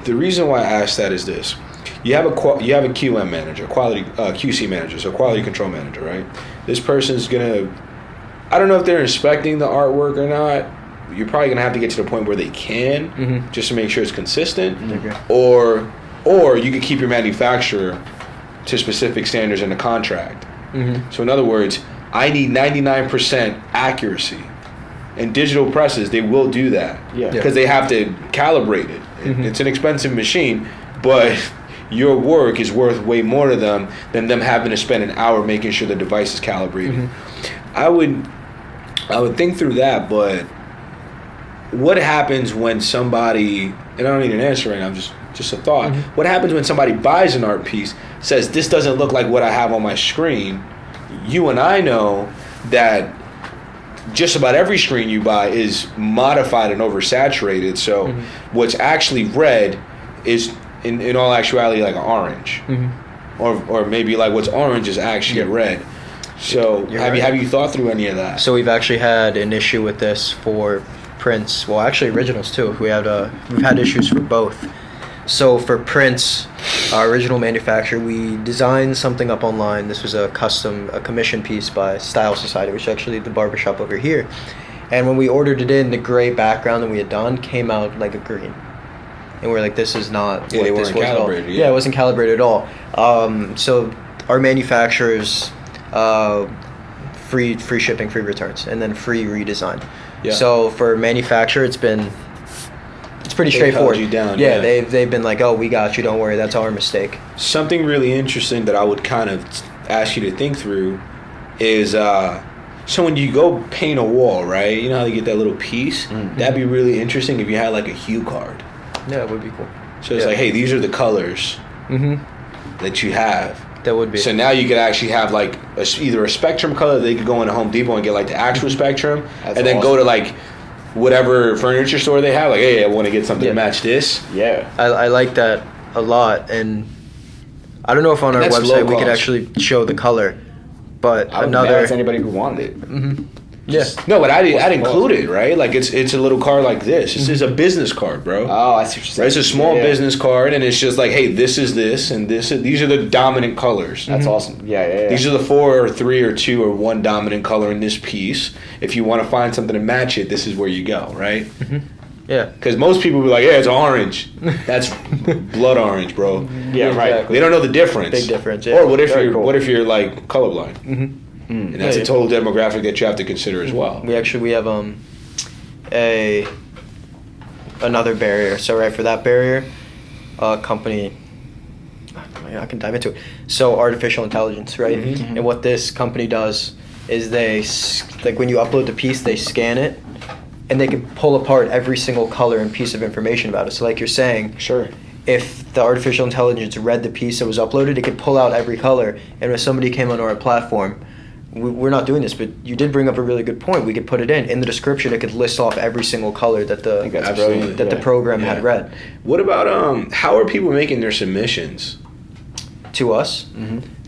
The reason why I ask that is this: you have a QM manager, quality QC manager, so quality control manager, right? This person's gonna, I don't know if they're inspecting the artwork or not. You're probably gonna have to get to the point where they can, just to make sure it's consistent, Okay. or or you could keep your manufacturer to specific standards in the contract. So in other words, I need 99% accuracy. And digital presses, they will do that. Because they have to calibrate it. It's an expensive machine, but your work is worth way more to them than them having to spend an hour making sure the device is calibrated. I would think through that, but what happens when somebody, and I don't need an answer right now, just a thought. What happens when somebody buys an art piece, says this doesn't look like what I have on my screen? You and I know that just about every screen you buy is modified and oversaturated. So what's actually red is in all actuality like an orange, or maybe like what's orange is actually red. So have you thought through any of that? So we've actually had an issue with this for prints. Well, actually originals too. We've had issues for both. So for prints, our original manufacturer, we designed something up online. This was a commission piece by Style Society, which is actually the barbershop over here. And when we ordered it in, the gray background that we had done came out like a green. And we're like, this is not what they this weren't was at all. calibrated. Yeah, it wasn't calibrated at all. So our manufacturers, free shipping, free returns, and then free redesign. So for manufacturer, it's pretty straightforward. You down, they've been like, oh, we got you, don't worry, that's our mistake. Something really interesting that I would kind of ask you to think through is so when you go paint a wall, right? You know how you get that little piece? That'd be really interesting if you had like a hue card. Yeah, it would be cool. So it's like, hey, these are the colors that you have. That would be. So now you could actually have like either a spectrum color. They could go into Home Depot and get like the actual spectrum, and then go to like whatever furniture store they have. Like, hey, I want to get something to match this. I like that a lot, and I don't know if on our website we could actually show the color, but I would ask anybody who wanted it. No, but I'd include it, right? Like it's a little card like this. This is a business card, bro. Oh, I see what you're saying. It's a small business card, and it's just like, hey, this is this, and these are the dominant colors. That's awesome. Yeah. These are the 4 or 3 or 2 or 1 dominant color in this piece. If you want to find something to match it, this is where you go, right? Yeah. Because most people will be like, yeah, it's orange. That's blood orange, bro. Yeah, right. Exactly. They don't know the difference. Big difference, yeah. Or what if you're like colorblind? And that's a total demographic that you have to consider as well. We have another barrier. So right for that barrier, company, I can dive into it. So artificial intelligence, right? And what this company does is like when you upload the piece, they scan it, and they can pull apart every single color and piece of information about it. So like you're saying, if the artificial intelligence read the piece that was uploaded, it could pull out every color. And if somebody came onto our platform, we're not doing this, but you did bring up a really good point. We could put it in the description. It could list off every single color that the program had read. What about how are people making their submissions to us?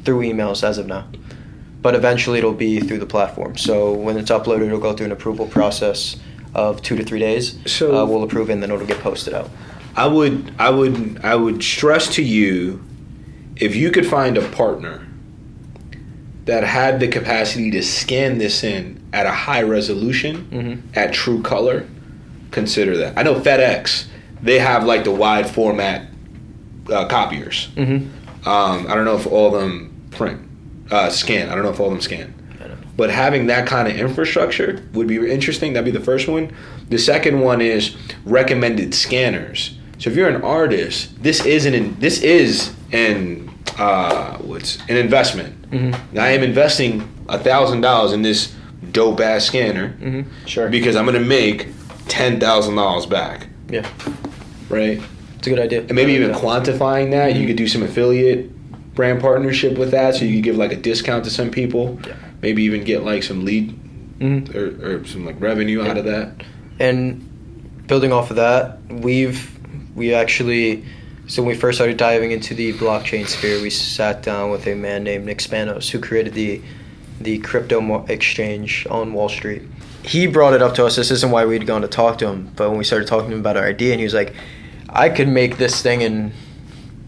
Through emails as of now, but eventually it'll be through the platform. So when it's uploaded, it'll go through an approval process of 2 to 3 days. So we'll approve it, and then it'll get posted out. I would stress to you, if you could find a partner that had the capacity to scan this in at a high resolution, at true color, consider that. I know FedEx, they have like the wide format copiers. I don't know if all of them scan. I don't know if all of them scan. But having that kind of infrastructure would be interesting. That'd be the first one. The second one is recommended scanners. So if you're an artist, this is an investment. Now, I am investing $1,000 in this dope ass scanner, because I'm gonna make $10,000 back. Yeah, right. It's a good idea. And maybe even quantifying that, you could do some affiliate brand partnership with that, so you could give like a discount to some people. Yeah. Maybe even get like some lead or some like revenue out of that. And building off of that, we actually. So when we first started diving into the blockchain sphere, we sat down with a man named Nick Spanos, who created the crypto exchange on Wall Street. He brought it up to us. This isn't why we'd gone to talk to him, but when we started talking to him about our idea, and he was like, I could make this thing in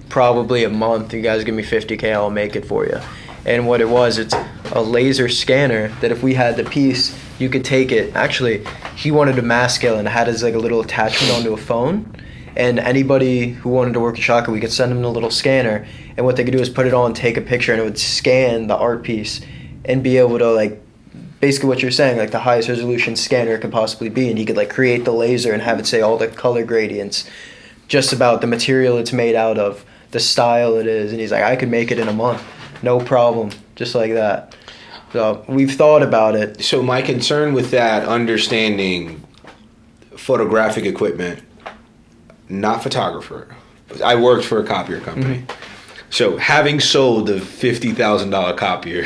probably a month. You guys give me $50K, I'll make it for you. And what it was, it's a laser scanner that if we had the piece, you could take it. Actually, he wanted to mass scale and had as like a little attachment onto a phone. And anybody who wanted to work at Shotca, we could send them a little scanner, and what they could do is put it on, take a picture, and it would scan the art piece and be able to, like, basically what you're saying, like the highest resolution scanner it could possibly be, and you could like create the laser and have it say all the color gradients, just about the material it's made out of, the style it is, and he's like, I could make it in a month, no problem, just like that. So we've thought about it. So my concern with that, understanding photographic equipment, not photographer. I worked for a copier company. So having sold the $50,000 copier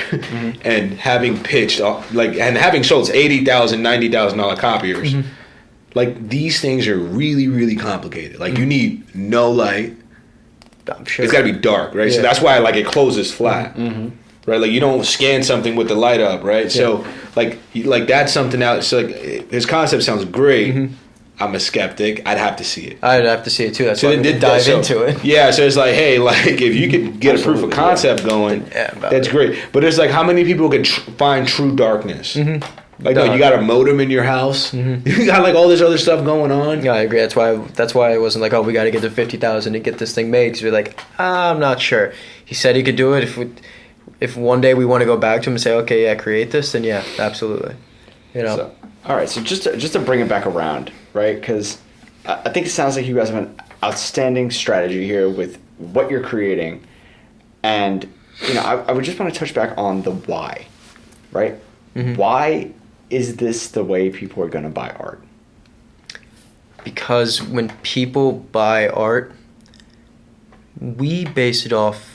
and having pitched and having sold $80,000, $90,000 copiers, like these things are really, really complicated. Like you need no light. I'm sure. It's got to be dark, right? Yeah. So that's why like it closes flat. Right, like you don't scan something with the light up, right? Yeah. So, like that's something else. So, like his concept sounds great. I'm a skeptic. I'd have to see it. I'd have to see it too. That's why we did dive into it. Yeah, so it's like, hey, like if you could get a proof of concept going, that's great. But it's like, how many people could find true darkness? Like, no, you got a modem in your house. You got like all this other stuff going on. Yeah, I agree. That's why I wasn't like, oh, we got to get to 50,000 to get this thing made. Because we're like, I'm not sure. He said he could do it. If one day we want to go back to him and say, okay, yeah, create this, then yeah, absolutely. You know. So, all right, so just to bring it back around, right? Because I think it sounds like you guys have an outstanding strategy here with what you're creating, and you know, I would just want to touch back on the why, right? Why is this the way people are going to buy art? Because when people buy art, we base it off.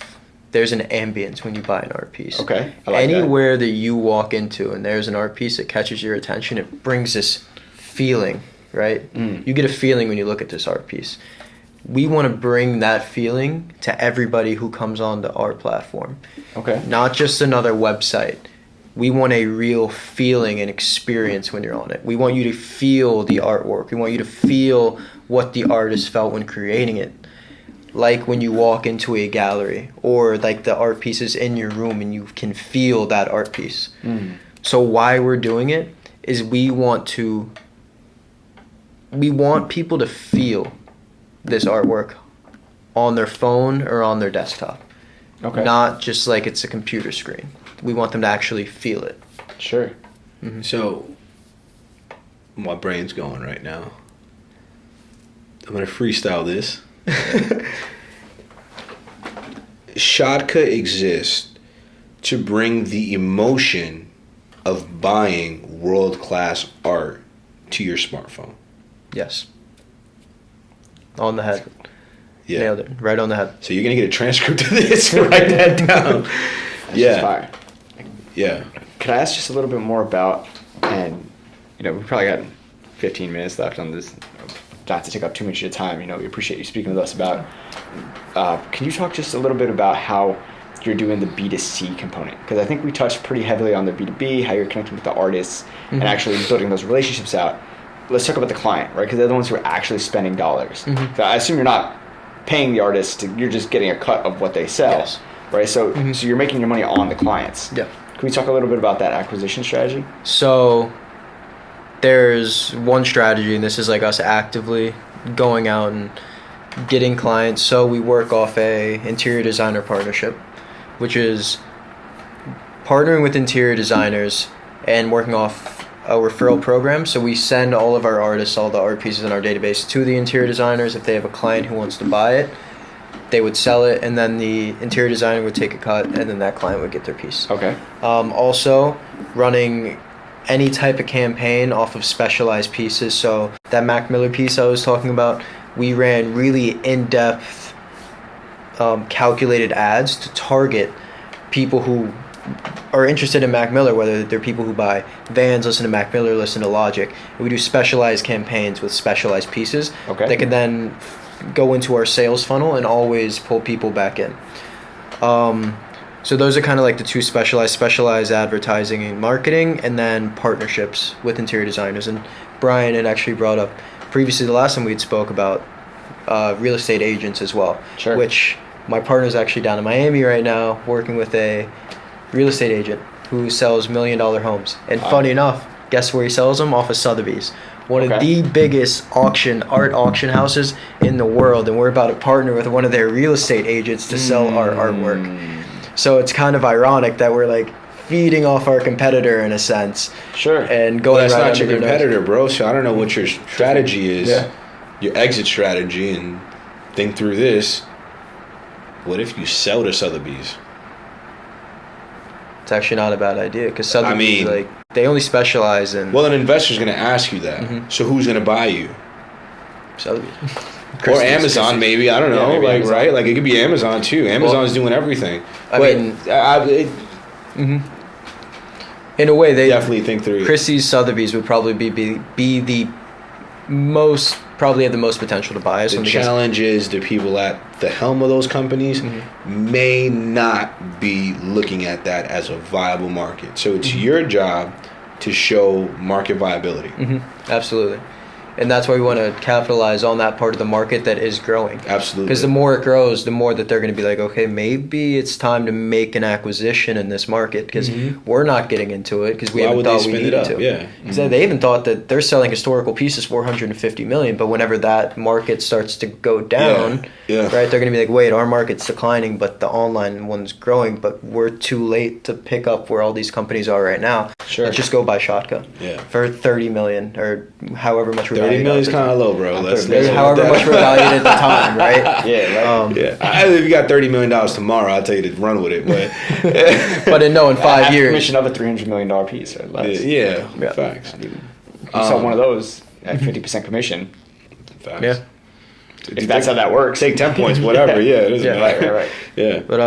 There's an ambience when you buy an art piece. Okay. I like Anywhere that you walk into and there's an art piece that catches your attention, it brings this feeling, right? You get a feeling when you look at this art piece. We want to bring that feeling to everybody who comes on the art platform. Okay. Not just another website. We want a real feeling and experience when you're on it. We want you to feel the artwork. We want you to feel what the artist felt when creating it. Like when you walk into a gallery, or like the art pieces in your room and you can feel that art piece. So why we're doing it is we want people to feel this artwork on their phone or on their desktop. Okay. Not just like it's a computer screen. We want them to actually feel it. Sure. So my brain's going right now. I'm gonna freestyle this. Shotca exists to bring the emotion of buying world-class art to your smartphone. Yes. On the head. Yeah. Nailed it. Right on the head. So you're gonna get a transcript of this. Write that down. That's just fire. Yeah. Could I ask just a little bit more about, and you know, we probably got 15 minutes left on this. Not to take up too much of your time, you know, we appreciate you speaking with us about. Can you talk just a little bit about how you're doing the B2C component? Because I think we touched pretty heavily on the B2B, how you're connecting with the artists and actually building those relationships out. Let's talk about the client, right? Because they're the ones who are actually spending dollars. So I assume you're not paying the artist, you're just getting a cut of what they sell, right? So, so you're making your money on the clients. Yeah. Can we talk a little bit about that acquisition strategy? So there's one strategy, and this is like us actively going out and getting clients. So we work off a interior designer partnership, which is partnering with interior designers and working off a referral program. So we send all of our artists, all the art pieces in our database to the interior designers. If they have a client who wants to buy it, they would sell it, and then the interior designer would take a cut, and then that client would get their piece. Okay. Also, running any type of campaign off of specialized pieces. So that Mac Miller piece I was talking about, we ran really in-depth calculated ads to target people who are interested in Mac Miller, whether they're people who buy Vans, listen to Mac Miller, listen to Logic. And we do specialized campaigns with specialized pieces that can then go into our sales funnel and always pull people back in. So those are kind of like the two specialized advertising and marketing, and then partnerships with interior designers. And Brian had actually brought up previously the last time we had spoke about real estate agents as well, which my partner's actually down in Miami right now working with a real estate agent who sells $1 million homes. And funny enough, Guess where he sells them? Off of Sotheby's. One of Okay. the biggest art auction houses in the world, and we're about to partner with one of their real estate agents to sell our artwork. So it's kind of ironic that we're like feeding off our competitor in a sense. Sure. And Well, going that's right not under your their nose. competitor, bro. So I don't know what your strategy is, Yeah. your exit strategy, and think through this. What if you sell to Sotheby's? It's actually not a bad idea because Sotheby's, mean- like, they only specialize in Well, an investor's going to ask you that. So who's going to buy you? Sotheby's. Or Amazon, maybe. I don't know. maybe like, Amazon. right? Like, it could be Amazon, too. Amazon's doing everything. I But mean- In a way, they definitely think through it. Christie's Sotheby's would probably be the most, probably have the most potential to buy us. The because- challenge is the people at the helm of those companies may not be looking at that as a viable market. So it's your job to show market viability. Absolutely. And that's why we want to capitalize on that part of the market that is growing. Absolutely. Because the more it grows, the more that they're going to be like, okay, maybe it's time to make an acquisition in this market because we're not getting into it because we Why haven't would they thought we spin it needed up? to. Yeah. 'Cause they even thought that they're selling historical pieces $450 million, but whenever that market starts to go down, Yeah. right, they're going to be like, wait, our market's declining, but the online one's growing, but we're too late to pick up where all these companies are right now. Sure. Let's just go buy Shotca Yeah. for $30 million or however much we're 30 valued million is at. kind of low, bro. Let's However much we're valued at the time, right? Yeah, right. If you got $30 million tomorrow, I'll tell you to run with it. But But in 5 At years, commission of a $300 million piece or less. yeah, Yeah. facts. You sell one of those at 50% commission. Facts. yeah. If that's how that works. Take 10 points, whatever. Yeah, it doesn't Yeah. matter. Right. Yeah. But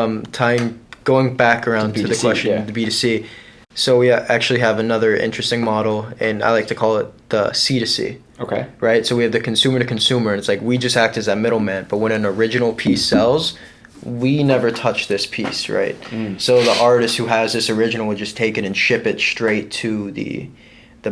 going back around to the B2C, question, yeah. the B2C. So we actually have another interesting model, and I like to call it the C2C. Okay. Right? So we have the consumer to consumer, and it's like we just act as that middleman. But when an original piece sells, we never touch this piece, right? So the artist who has this original would just take it and ship it straight to the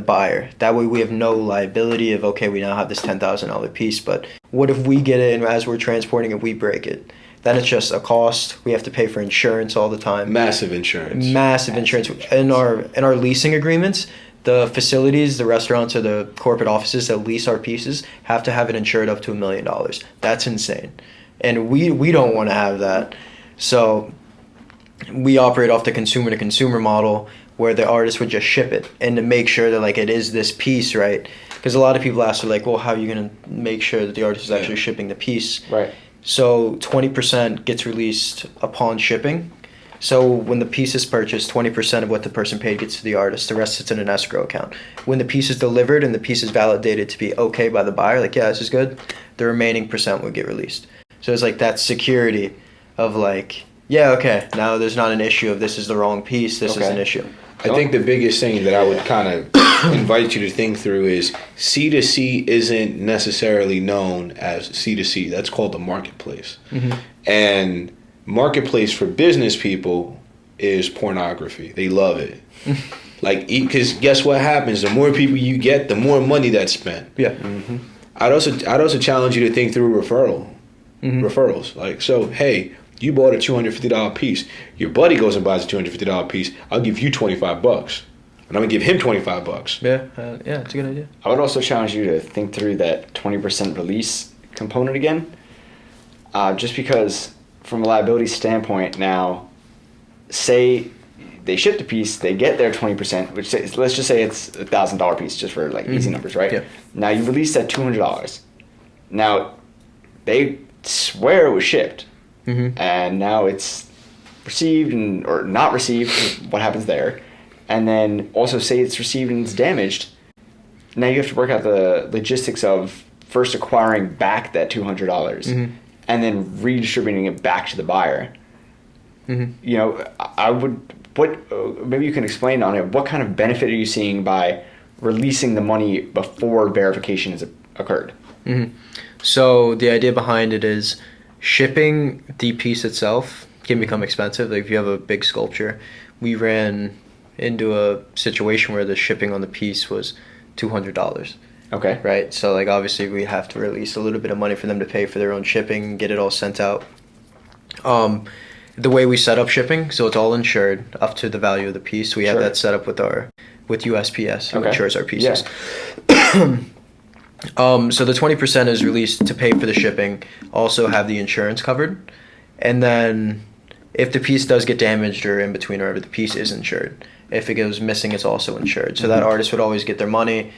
buyer. That way we have no liability of, okay, we now have this $10,000 piece, but what if we get it and as we're transporting it, we break it? Then it's just a cost. We have to pay for insurance all the time. Massive insurance. Massive insurance. In our leasing agreements, the facilities, the restaurants, or the corporate offices that lease our pieces have to have it insured up to $1 million. That's insane. And we don't want to have that. So we operate off the consumer to consumer model where the artist would just ship it and to make sure that like it is this piece, right? Because a lot of people ask, like, well, how are you going to make sure that the artist is actually shipping the piece? Right. So 20% gets released upon shipping. So when the piece is purchased, 20% of what the person paid gets to the artist. The rest sits in an escrow account. When the piece is delivered and the piece is validated to be okay by the buyer, like, yeah, this is good, the remaining percent would get released. So it's like that security of like, yeah, okay, now there's not an issue of this is the wrong piece, this is Okay. an issue. I think the biggest thing that I would kind of invite you to think through is C2C isn't necessarily known as C2C. That's called the marketplace. And marketplace for business people is pornography. They love it. Like, because guess what happens? The more people you get, the more money that's spent. Yeah. I'd also challenge you to think through referrals. Like, so, hey, you bought a $250 piece. Your buddy goes and buys a $250 piece. I'll give you $25, and I'm gonna give him $25. Yeah, yeah, it's a good idea. I would also challenge you to think through that 20% release component again. Just because from a liability standpoint now, say they ship the piece, they get their 20%, which let's just say it's a $1,000 piece just for like easy numbers, right? Yeah. Now you release that $200. Now they swear it was shipped. And now it's received or not received. What happens there? And then also say it's received and it's damaged. Now you have to work out the logistics of first acquiring back that $200 and then redistributing it back to the buyer. You know, I would. Maybe you can explain on it. What kind of benefit are you seeing by releasing the money before verification has occurred? So the idea behind it is shipping the piece itself can become expensive. Like if you have a big sculpture, we ran into a situation where the shipping on the piece was $200. Okay. Right? So like obviously we have to release a little bit of money for them to pay for their own shipping, get it all sent out. The way we set up shipping, so it's all insured up to the value of the piece. We have Sure. that set up with our with USPS, who Okay. insures our pieces. Yeah. So the 20% is released to pay for the shipping, also have the insurance covered. And then if the piece does get damaged or in between, or if the piece is insured, if it goes missing, it's also insured. So that artist would always get their money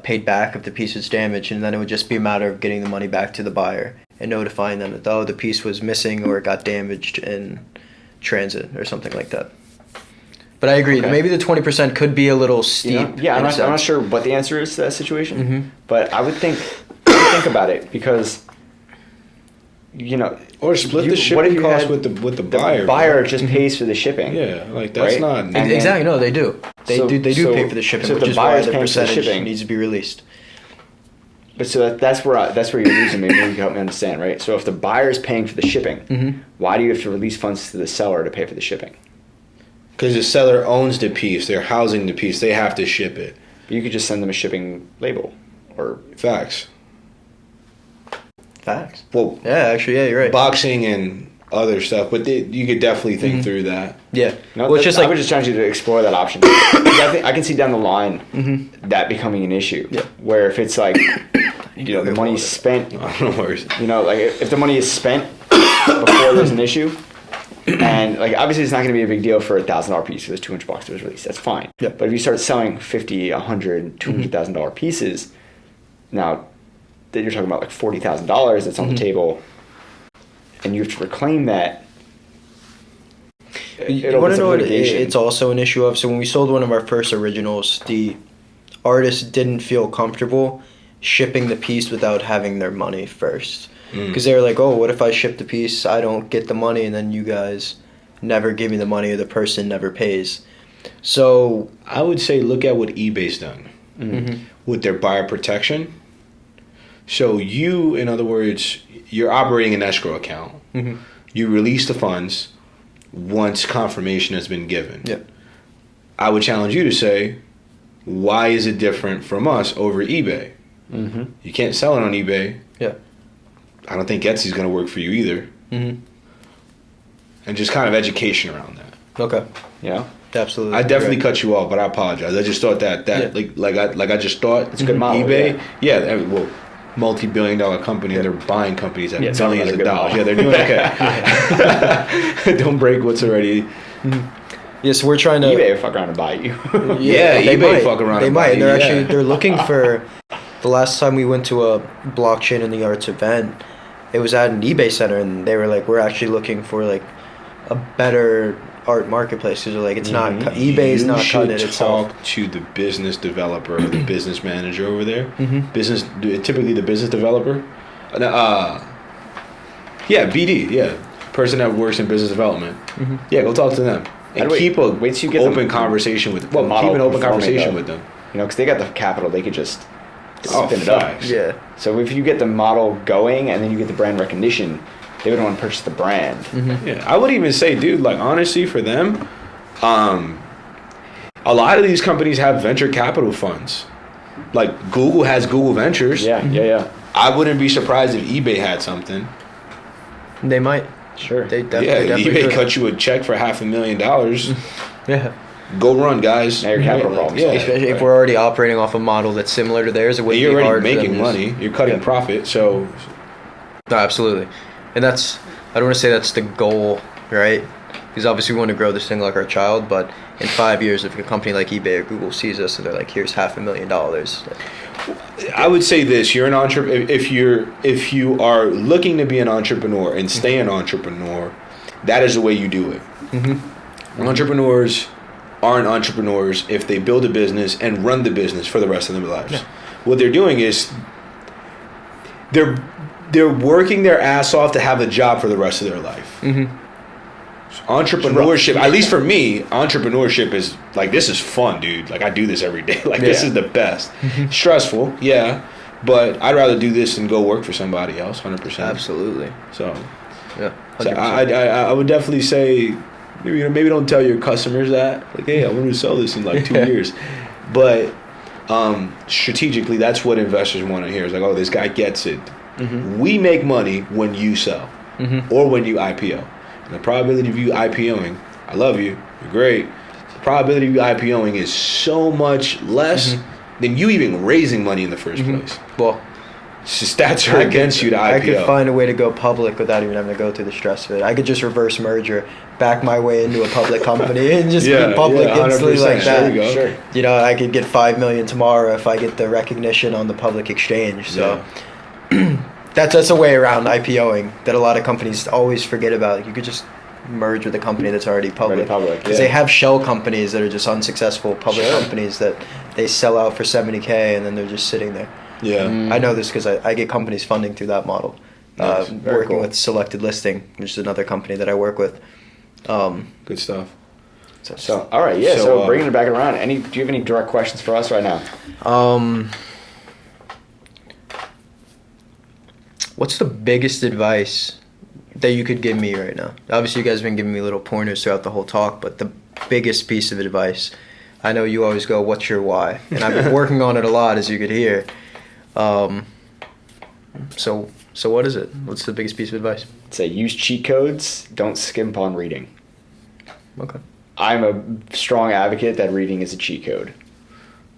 paid back if the piece is damaged, and then it would just be a matter of getting the money back to the buyer and notifying them that, oh, the piece was missing or it got damaged in transit or something like that. But I agree. Okay. Maybe the 20% could be a little steep. Yeah, in I'm a not sense. sure what the answer is to that situation, Mhm. but I would think about it, because Or split what the if shipping you cost had with the the buyer. buyer just pays for the shipping. Yeah, like that's Right? not. And Exactly. No, they do. They So- do so- pay for the shipping, so if which the is why buyer's the paying for the percentage shipping- needs to be released. But so that's where you're losing me. Maybe you can help me understand, right? So if the buyer's paying for the shipping, Mhm. why do you have to release funds to the seller to pay for the shipping? Because the seller owns the piece, they're housing the piece, they have to ship it. You could just send them a shipping label, or Facts. Facts. Well, Yeah, actually, yeah, you're right. boxing and other stuff, but you could definitely think through that. Yeah. no. Well, it's just I like would just challenge you to explore that option. I can see down the line that becoming an issue. Yeah. Where if it's like, the money's spent. I don't know where it's. Like if the money is spent before there's an issue, and like obviously it's not going to be a big deal for $1,000 piece for this $200 that was released. That's fine. Yeah. But if you start selling $50,000, $100,000, $200,000 pieces, now that you're talking about like $40,000 that's on the table, and you have to reclaim that. you want to know what it's also an issue of? So when we sold one of our first originals, the artist didn't feel comfortable shipping the piece without having their money first. Because they were like, oh, what if I ship the piece, I don't get the money, and then you guys never give me the money, or the person never pays. So I would say look at what eBay's done with their buyer protection. So you, in other words, you're operating an escrow account. You release the funds once confirmation has been given. yeah, I would challenge you to say, why is it different from us over eBay? You can't sell it on eBay. yeah. I don't think Etsy's going to work for you either. And just kind of education around that. Okay, Yeah. absolutely. I definitely cut you off, but I apologize. I just thought that Yeah. like I just thought It's a good model. eBay. Well, multi-billion-dollar company, and they're buying companies at Yeah, it's not billions a of good dollars. model. Yeah, they're doing okay. Don't break what's already. Yes, we're trying to. eBay will fuck around and buy you. Yeah, they eBay might. fuck around They and might. buy And they're you, actually yeah. they're looking for. The last time we went to a blockchain in the arts event, it was at an eBay center, and they were like, "We're actually looking for like a better art marketplace." Because they're like, "It's not eBay is not cutting it itself." Talk to the business developer or the business manager over there. Typically the business developer. BD. Yeah, person that works in business development. Yeah, go talk to them and Wait- keep a wait till you get open them- conversation with. What model keep an open performing, conversation though? with them. Because they got the capital, they could just Oh, spin it up. facts. Yeah. So if you get the model going and then you get the brand recognition, they would want to purchase the brand. Yeah, I would even say, dude, like honestly, for them, a lot of these companies have venture capital funds. Like Google has Google Ventures. Yeah. I wouldn't be surprised if eBay had something. They might. Sure. They Yeah, definitely eBay could. cut you a check for $500,000. Yeah. Go run, guys. Now your capital problems. Yeah, Especially if we're already operating off a model that's similar to theirs, it would you're be already hard for them making to just- money. You're cutting profit. So No, absolutely. And that's, I don't want to say that's the goal, right? Because obviously we want to grow this thing like our child, but in 5 years, if a company like eBay or Google sees us and they're like, here's $500,000. I would say this: you're an entrepreneur. If you are looking to be an entrepreneur and stay an entrepreneur, that is the way you do it. Entrepreneurs aren't entrepreneurs if they build a business and run the business for the rest of their lives. Yeah. What they're doing is they're working their ass off to have a job for the rest of their life. Entrepreneurship, at least for me, entrepreneurship is like, this is fun, dude. Like I do this every day. Like this Yeah. is the best. Stressful, yeah, but I'd rather do this than go work for somebody else. 100%. Absolutely. So, Yeah. so 100%. I would definitely say, maybe don't tell your customers that. Like, hey, I want to sell this in like 2 years, but strategically, that's what investors want to hear. It's like, oh, this guy gets it. We make money when you sell or when you IPO. And the probability of you IPOing, I love you, you're great. The probability of you IPOing is so much less than you even raising money in the first place. Well, stats are against you to IPO. I could find a way to go public without even having to go through the stress of it. I could just reverse merger, back my way into a public company, and just be public instantly like that. There you go. Sure. You know, I could get $5 million tomorrow if I get the recognition on the public exchange. So that's a way around IPOing that a lot of companies always forget about. You could just merge with a company that's already public. Because they have shell companies that are just unsuccessful public companies that they sell out for $70K and then they're just sitting there. Yeah, I know this because I get companies funding through that model. Nice. Working with Selected Listing, which is another company that I work with. Good stuff. So all right, so bringing it back around. Do you have any direct questions for us right now? What's the biggest advice that you could give me right now? Obviously, you guys have been giving me little pointers throughout the whole talk, but the biggest piece of advice. I know you always go, "What's your why?" And I've been working on it a lot, as you could hear. So what is it? What's the biggest piece of advice? Say use cheat codes. Don't skimp on reading. Okay. I'm a strong advocate that reading is a cheat code.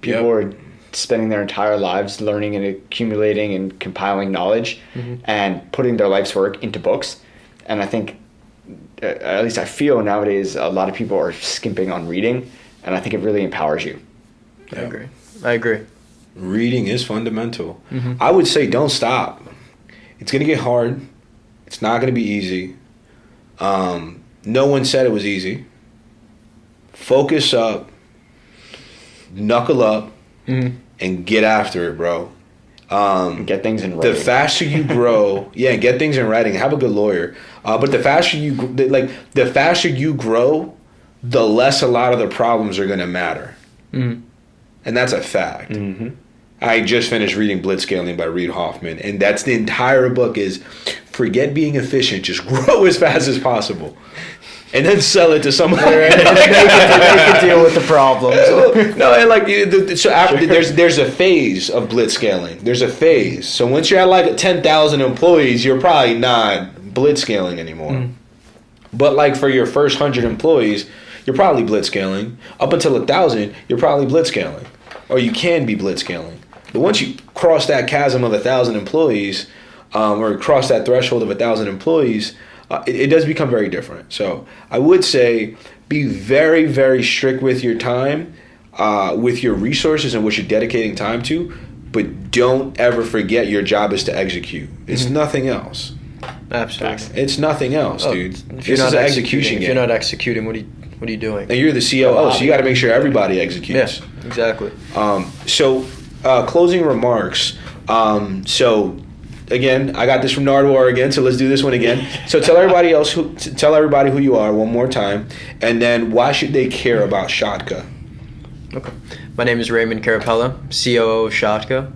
People are spending their entire lives learning and accumulating and compiling knowledge and putting their life's work into books. And I think, at least I feel nowadays, a lot of people are skimping on reading, and I think it really empowers you. I agree. Reading is fundamental. I would say don't stop. It's going to get hard. It's not going to be easy. No one said it was easy. Focus up, knuckle up, and get after it, bro. Get things in writing. The faster you grow, get things in writing. Have a good lawyer. But the faster you grow, the less a lot of the problems are going to matter. And that's a fact. I just finished reading Blitzscaling by Reid Hoffman, and that's the entire book is forget being efficient, just grow as fast as possible. And then sell it to someone. They can deal with the problems. No, and like so after there's a phase of blitzscaling. There's a phase. So once you're at like 10,000 employees, you're probably not blitzscaling anymore. But like for your first 100 employees, you're probably blitzscaling. Up until 1,000, you're probably blitzscaling, or you can be blitzscaling. But once you cross that chasm of 1,000 employees, or cross that threshold of 1,000 employees. It does become very different. So I would say be very, very strict with your time, with your resources and what you're dedicating time to, but don't ever forget your job is to execute. It's nothing else. Absolutely. It's nothing else, dude. This is an execution game. If you're not executing, what are you doing? And you're the COO, so you got to make sure everybody executes. Yeah, exactly. So closing remarks. Again, I got this from Nardwuar again, so let's do this one again. So tell everybody who you are one more time, and then why should they care about Shotca? Okay. My name is Raymond Carapella, COO of Shotca,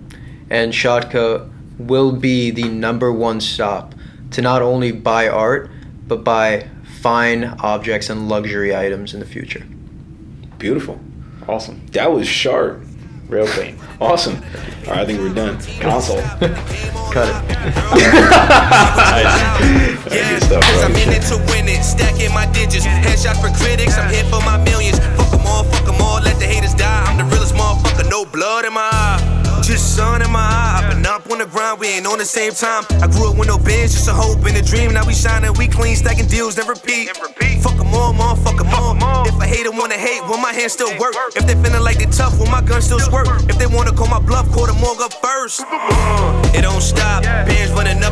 and Shotca will be the #1 stop to not only buy art, but buy fine objects and luxury items in the future. Beautiful. Awesome. That was sharp. Real clean. Awesome. All right, I think we're done. Console. Cut it. Good stuff, bro. I'm in it to win it, stacking my digits. Headshots for critics, I'm here for my millions. Fuck them all, let the haters die. I'm the realest motherfucker, no blood in my eye. Just sun in my eye, I've been up on the grind, we ain't on the same time. I grew up with no bands, just a hope and a dream. Now we shining, we clean, stacking deals, never repeat. Fuck them all, motherfuck them all. If a hater wanna hate, will my hands still work? If they feeling like they tough, will my gun still squirt? If they wanna call my bluff, call the morgue up first. It don't stop, bands running